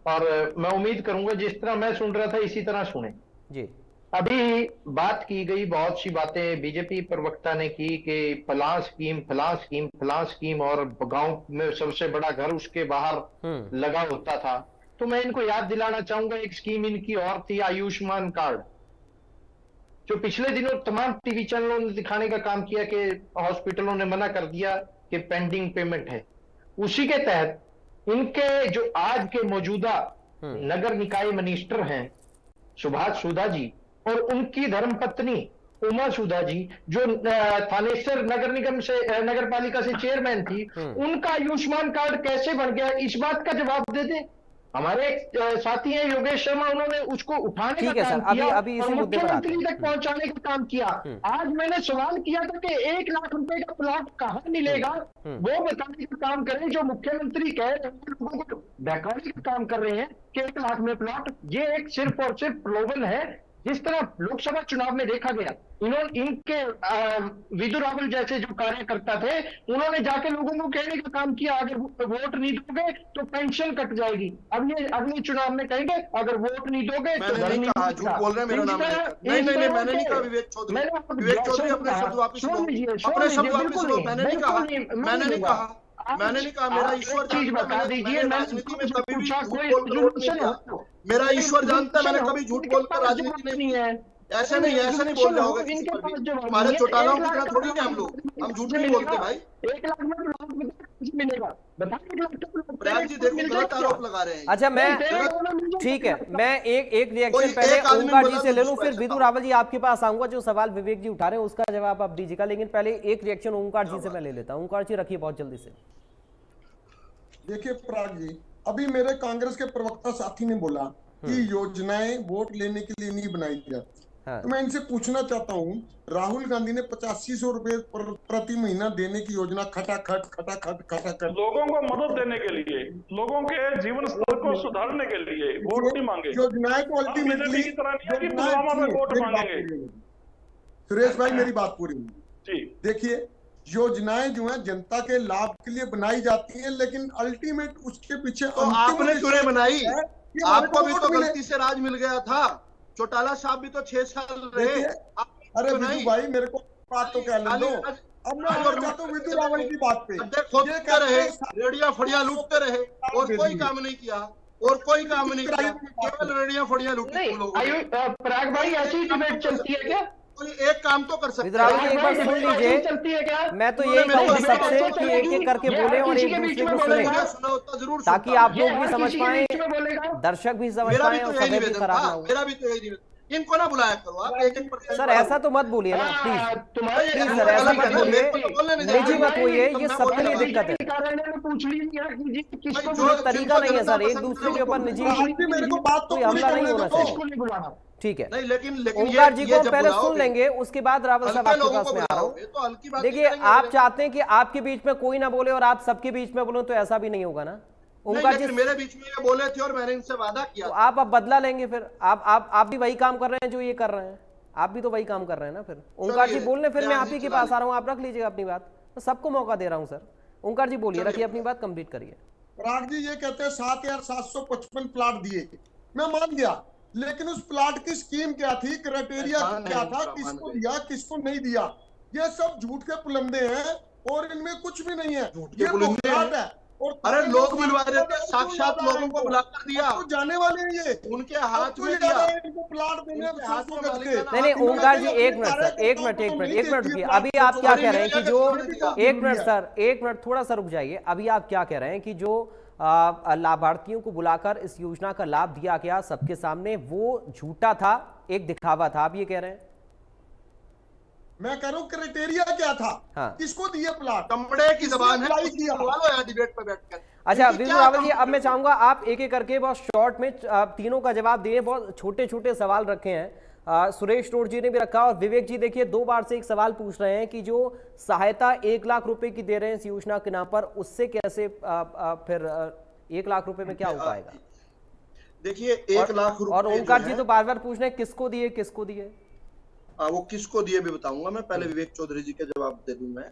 G: और मैं उम्मीद करूंगा जिस तरह मैं सुन रहा था इसी तरह सुने
A: जी।
G: अभी बात की गई, बहुत सी बातें बीजेपी प्रवक्ता ने की कि फलां स्कीम और गांव में सबसे बड़ा घर उसके बाहर लगा होता था। तो मैं इनको याद दिलाना चाहूंगा, एक स्कीम इनकी और थी, आयुष्मान कार्ड, जो पिछले दिनों तमाम टीवी चैनलों ने दिखाने का काम किया कि हॉस्पिटलों ने मना कर दिया कि पेंडिंग पेमेंट है। उसी के तहत इनके जो आज के मौजूदा नगर निकाय मिनिस्टर हैं सुभाष सुधा जी, और उनकी धर्मपत्नी उमा सुधा जी, जो थानेसर नगर निगम से, नगर पालिका से चेयरमैन थी, उनका आयुष्मान कार्ड कैसे बन गया, इस बात का जवाब दे दें। हमारे साथी हैं योगेश शर्मा, उन्होंने उसको उठाने का काम
A: सर,
G: किया
A: अभी
G: और
A: इसी मुद्दे पर आते
G: मुख्यमंत्री तक पहुंचाने का काम किया। आज मैंने सवाल किया था कि 1 लाख रुपए का प्लॉट कहाँ मिलेगा, वो बताने का काम करें। जो मुख्यमंत्री कह रहे हैं, लोगों को बहकाने का काम कर रहे हैं कि 1 लाख में प्लॉट, ये एक सिर्फ और सिर्फ प्रलोभन है। जिस तरह लोकसभा चुनाव में देखा गया, इनके विदु रावल जैसे जो कार्यकर्ता थे, उन्होंने जाके लोगों को कहने का काम किया, अगर वोट नहीं दोगे तो पेंशन कट जाएगी। अब ये अगले चुनाव में कहेंगे अगर वोट नहीं दोगे तो
E: मैंने नहीं कहा, झूठ बोल रहे हैं, मेरा नाम नहीं, मैंने नहीं कहा विवेक चौधरी। विवेक चौधरी अपने शब्द वापस लो, अपने शब्द वापस लो। मैंने नहीं कहा, मैंने नहीं कहा, मैंने नहीं कहा। मेरा ईश्वर
G: चीज बता दीजिए,
E: राजनीति में कभी भी झूठ बोलकर, मेरा ईश्वर जानता है मैंने कभी झूठ बोलकर राजनीति नहीं है। ऐसे नहीं बोल रहे होगा। हमारे चौटालाओं की तरह थोड़ी ना हम लोग, हम झूठ नहीं बोलते भाई।
G: 1 लाख में प्लॉट मिलेगा,
E: प्रयाग जी देखो गलत आरोप लगा रहे हैं।
A: अच्छा, मैं ठीक है, मैं एक रिएक्शन पहले ओंकार जी से ले लूं, फिर विदु रावल जी आपके पास आऊंगा। जो सवाल विवेक जी उठा रहे हैं उसका जवाब आप दीजिएगा, लेकिन पहले एक रिएक्शन ओंकार जी से मैं ले लेता हूं। ओंकार जी रखिए बहुत जल्दी से।
H: देखिए पराग जी, अभी मेरे कांग्रेस के प्रवक्ता साथी ने बोला कि योजनाएं वोट लेने के लिए नहीं बनाई जाती। तो मैं इनसे पूछना चाहता हूँ, राहुल गांधी ने 8500 रुपए प्रति महीना देने की योजना खटाखट
F: लोगों को मदद देने के लिए, लोगों के जीवन स्तर को सुधारने के लिए वोट नहीं मांगे।
H: योजनाएं को अल्टीमेटली
F: वोट मांगेंगे।
H: सुरेश भाई मेरी बात पूरी हुई। देखिए, योजनाएं जो है जनता के लाभ के लिए बनाई जाती हैं, लेकिन अल्टीमेट उसके पीछे
E: तो आपने क्यों नहीं बनाई? आपको भी तो गलती से राज मिल गया था। चौटाला साहब भी तो 6 साल रहे।
H: अरे विदु भाई, मेरे को बात तो कह लो। अब मैं चाहता हूं विदु रावल की बात पे,
E: खोदते रहे, रेडिया फड़िया लूटते रहे और कोई काम नहीं किया, और कोई काम नहीं किया, केवल रेडिया फड़िया लूटते लोगों।
G: पराग भाई, ऐसी डिबेट चलती है क्या?
E: कोई एक काम तो कर सकते
A: हैं। एक बार सुन लीजिए, मैं तो यही कहूंगा सबसे कि एक करके बोले और एक दूसरे को सुने, ताकि आप लोग भी समझ पाए, दर्शक भी समझ पाए और समय भी खराब ना हो।
E: मेरा भी तो यही निवेदन, इनको ना बुलाया करो आप। एक
A: सर ऐसा तो मत बोलिए ना, प्लीज सर, ऐसा मत बोलिए, निजी मत होइए, ये सबके लिए दिक्कत है। जो तरीका नहीं है सर, एक दूसरे के ऊपर निजी कोई हमला नहीं होना चाहिए। ठीक है, लेकिन ओंकार जी को पहले सुन लेंगे, उसके बाद रावल साहब आपके पास में आ रहा हूं। देखिए, आप चाहते हैं कि आपके बीच में कोई ना बोले और आप सबके बीच में बोले, तो ऐसा भी नहीं होगा ना। ओंकार जी
E: मेरे बीच में ये बोले थे और मैंने इनसे वादा किया,
A: तो आप अब बदला लेंगे। फिर आप भी वही काम कर रहे हैं जो ये कर रहे हैं, आप भी तो वही काम कर रहे हैं ना। फिर ओंकार जी बोलने, फिर मैं आप ही के पास आ रहा हूँ, आप रख लीजिएगा अपनी बात, तो सबको मौका दे रहा हूँ सर। ओंकार जी बोलिए, रखिए अपनी बात, कंप्लीट करिए।
H: पराग जी ये कहते हैं 7,755 प्लाट दिए, मैं मान गया, लेकिन उस प्लाट की स्कीम क्या थी, क्राइटेरिया क्या था, किसको दिया किसको नहीं दिया, ये सब झूठ के पुलंदे हैं और इनमें कुछ भी नहीं है। ये प्लाट है और
E: अरे लोग मिलवा रहे थे, साक्षात लोगों को बुलाकर दिया,
H: तो जाने वाले हैं ये,
E: उनके हाथ में दिया,
H: इनको प्लाट देने
A: नहीं ओंकार जी, एक मिनट सर, एक मिनट रुकिए। अभी आप क्या कह रहे हैं कि जो, एक मिनट सर, एक मिनट थोड़ा सा रुक जाइए। अभी आप क्या कह रहे हैं कि जो लाभार्थियों को बुलाकर इस योजना का लाभ दिया गया सबके सामने, वो झूठा था, एक दिखावा था, आप ये कह रहे हैं?
H: मैं कह रहा हूं क्राइटेरिया क्या था, किसको दिए प्लाट,
E: कमड़े की जबान है, डिबेट पे बैठकर।
A: अच्छा विदु रावल जी, अब मैं चाहूंगा आप एक एक करके बहुत शॉर्ट में तीनों का जवाब दिए। बहुत छोटे छोटे सवाल रखे हैं, सुरेश टोड जी ने भी रखा और विवेक जी देखिए 2 बार से एक सवाल पूछ रहे हैं कि जो सहायता 1 लाख रुपए की दे रहे हैं इस योजना के नाम पर, उससे कैसे फिर 1 लाख रुपए में क्या हो पाएगा?
E: देखिए 1 लाख रुपए,
A: और ओंकार जी तो बार बार पूछ रहे हैं किसको दिए किसको दिए।
E: वो किसको दिए भी बताऊंगा मैं, पहले विवेक चौधरी जी के जवाब दे दूं मैं।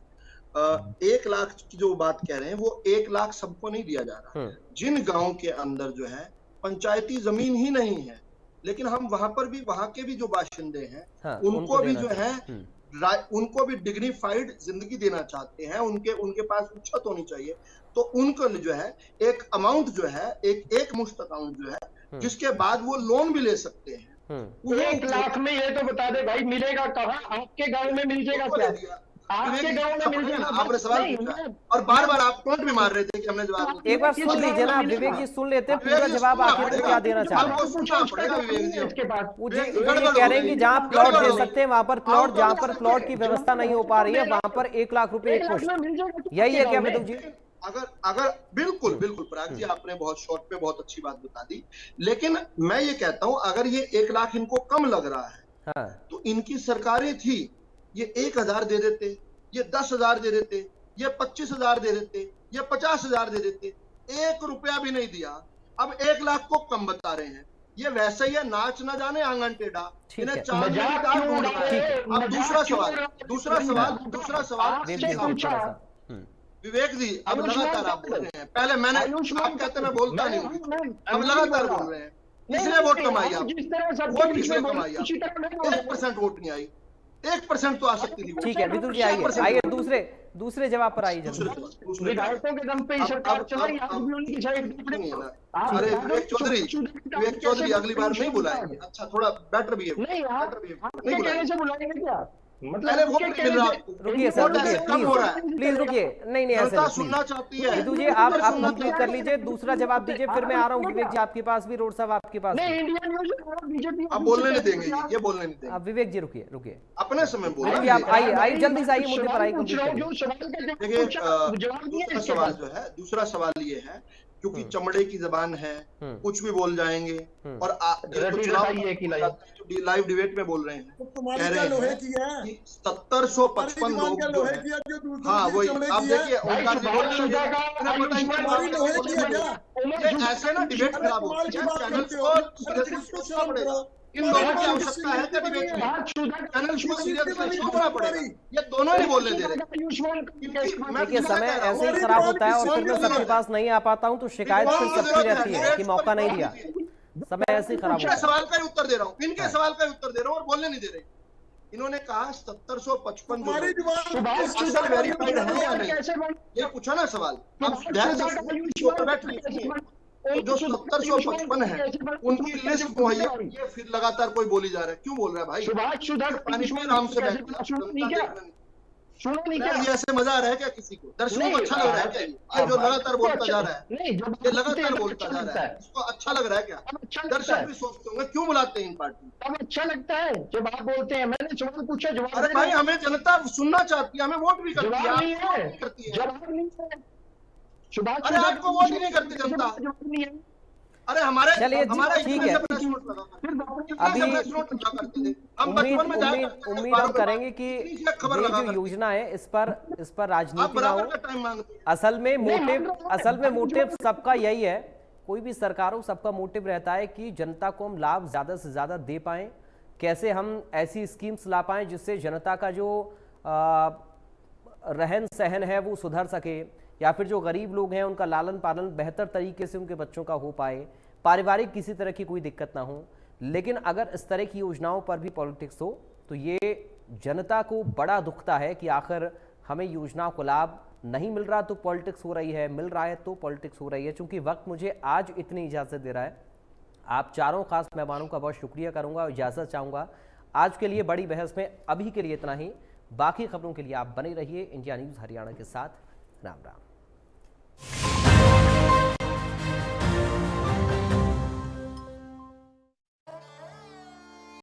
E: 1 लाख की जो बात कह रहे हैं, वो 1 लाख सबको नहीं दिया जा रहा। जिन गांव के अंदर जो है पंचायती जमीन ही नहीं है, लेकिन हम वहां पर भी, वहां के भी जो बाशिंदे हैं उनको भी जो है, उनको भी डिग्निफाइड जिंदगी देना चाहते हैं, उनके पास छत होनी चाहिए, तो उनको जो है एक अमाउंट जो है, एक मुश्त अकाउंट जो है, जिसके बाद वो लोन भी ले सकते हैं।
G: 1 लाख में ये तो बता दे भाई, मिलेगा कहाँ? आपके गांव में मिल जाएगा क्या? आपके गांव में मिल जाएगा?
E: आपने सवाल पूछा और बार बार आप टोंट भी मार रहे थे कि हमने जवाब।
A: एक बार सुन लीजिए ना विवेक जी, सुन लेते हैं पूरा जवाब आखिर में क्या देना चाह रहे हैं।
G: इसके बाद
A: ये कह रहे हैं कि जहाँ प्लॉट दे सकते हैं वहां पर प्लॉट, जहाँ पर प्लॉट की व्यवस्था नहीं हो पा रही है वहां पर 1 लाख रुपए एक मुश्त, यही है क्या विदु जी?
E: अगर बिल्कुल बिल्कुल पराग जी, आपने बहुत शॉर्ट पे बहुत अच्छी बात बता दी, लेकिन मैं ये कहता हूं अगर ये 1 लाख इनको कम लग रहा है,
A: हाँ।
E: तो इनकी सरकारें थी, ये 1,000 दे देते, ये 10,000 दे देते, ये 25,000 दे देते, ये 50,000 दे देते, 1 रुपया भी नहीं दिया। अब 1 लाख को कम बता रहे हैं, ये वैसे ही है, नाच न जाने आंगन टेढ़ा, इन्हें चांद में भी दाग ढूंढ रहा है। अब दूसरा सवाल विवेक जी, अब लगातार आप बोल रहे हैं, पहले मैंने आप कहते मैं बोलता नहीं हूँ, अब लगातार बोल रहे हैं, किसने वोट कमाई? वोट किसने कमाई? 1% वोट नहीं आई, 1% तो आ सकती थी।
A: ठीक है विदुर जी, आइए दूसरे जवाब पर आइए।
G: विधायकों के दम पे ही सरकार चल रही है, आज भी उनकी साइड।
E: अरे विवेक चौधरी अगली बार नहीं बुलाएंगे, अच्छा थोड़ा बेटर भी है,
G: नहीं आपके कहने से बुलाएंगे क्या?
E: मतलब वोट नहीं मिल रहा आपको,
A: रुकिए सर, प्लीज रुकिए, नहीं ऐसे
E: सुनना चाहती है।
A: विदु जी आप कंप्लीट कर लीजिए, दूसरा जवाब दीजिए, फिर मैं आ रहा हूँ विवेक जी, आपके पास भी रोड साहब आपके पास।
G: इंडिया न्यूज़ बीजेपी
E: आप बोलने नहीं देंगे, ये बोलने नहीं देंगे।
A: आप विवेक जी रुकिए
E: अपने समय बोलिए,
A: आप आइए जल्दी से आइए, मुद्दे पर आइए।
E: देखिए दूसरा सवाल ये है, क्योंकि चमड़े की जबान है, कुछ भी बोल जाएंगे, और लाइव डिबेट में बोल रहे हैं, कह रहे हैं कि 7,755 लोग, हाँ वही आप देखिए, ऐसे ना डिबेट खराब होती है, चैनल को इन दोनों की आवश्यकता है कि डिबेट में चैनल को सीरियसली सोचना पड़ेगा, ये दोनों नहीं बोलने दे रहे।
A: देखिए समय ऐसे ही खराब होता है, और फिर मैं सबके पास नहीं आ पाता हूँ, तो शिकायत फिर सबकी रहती है कि मौका नहीं दिया। समय ऐसे ही खराब होता है।
E: सवाल का ही उत्तर दे रहा हूँ, इनके सवाल का ही उत्तर दे रहा हूँ, और बोलने नहीं दे रहे। इन्होंने कहा 7,755 वेरीफाइड है या नहीं, ये पूछा ना सवाल। अब ध्यान से जो 7,755 है उनकी लिस्ट मुहैया, ये फिर लगातार कोई बोली जा रहा है, क्यों बोल रहा है भाई? पानी में आराम से ये ऐसे मजा आ रहा है क्या किसी को? दर्शकों को अच्छा लग रहा है क्या ये जो लगातार बोलता जा रहा है? ये लगातार बोलता जा रहा है, इसको अच्छा लग रहा है क्या? दर्शक भी सोचते होंगे क्यों बुलाते हैं इन पार्टी?
G: अब अच्छा लगता है जब आप बोलते हैं। मैंने सवाल पूछा, जवाब।
E: अरे भाई हमें जनता सुनना चाहती है, हमें वोट भी करती है,
G: जवाब नहीं है।
E: अरे आपको वोट नहीं करती जनता। अरे हमारे
A: चलिए ठीक है, अभी उम्मीद हम करेंगे कि ये जो योजना है इस पर राजनीति ना हो। असल में मोटिव सबका यही है, कोई भी सरकार हो सबका मोटिव रहता है कि जनता को हम लाभ ज्यादा से ज्यादा दे पाएं, कैसे हम ऐसी स्कीम्स ला पाएं जिससे जनता का जो रहन सहन है वो सुधर सके, या फिर जो गरीब लोग हैं उनका लालन पालन बेहतर तरीके से उनके बच्चों का हो पाए, पारिवारिक किसी तरह की कोई दिक्कत ना हो। लेकिन अगर इस तरह की योजनाओं पर भी पॉलिटिक्स हो तो ये जनता को बड़ा दुखता है कि आखिर हमें योजनाओं को लाभ नहीं मिल रहा तो पॉलिटिक्स हो रही है, मिल रहा है तो पॉलिटिक्स हो रही है। चूंकि वक्त मुझे आज इतनी इजाज़त दे रहा है, आप चारों खास मेहमानों का बहुत शुक्रिया करूंगा और इजाज़त चाहूँगा। आज के लिए बड़ी बहस में अभी के लिए इतना ही, बाकी खबरों के लिए आप बने रहिए इंडिया न्यूज़ हरियाणा के साथ। राम राम।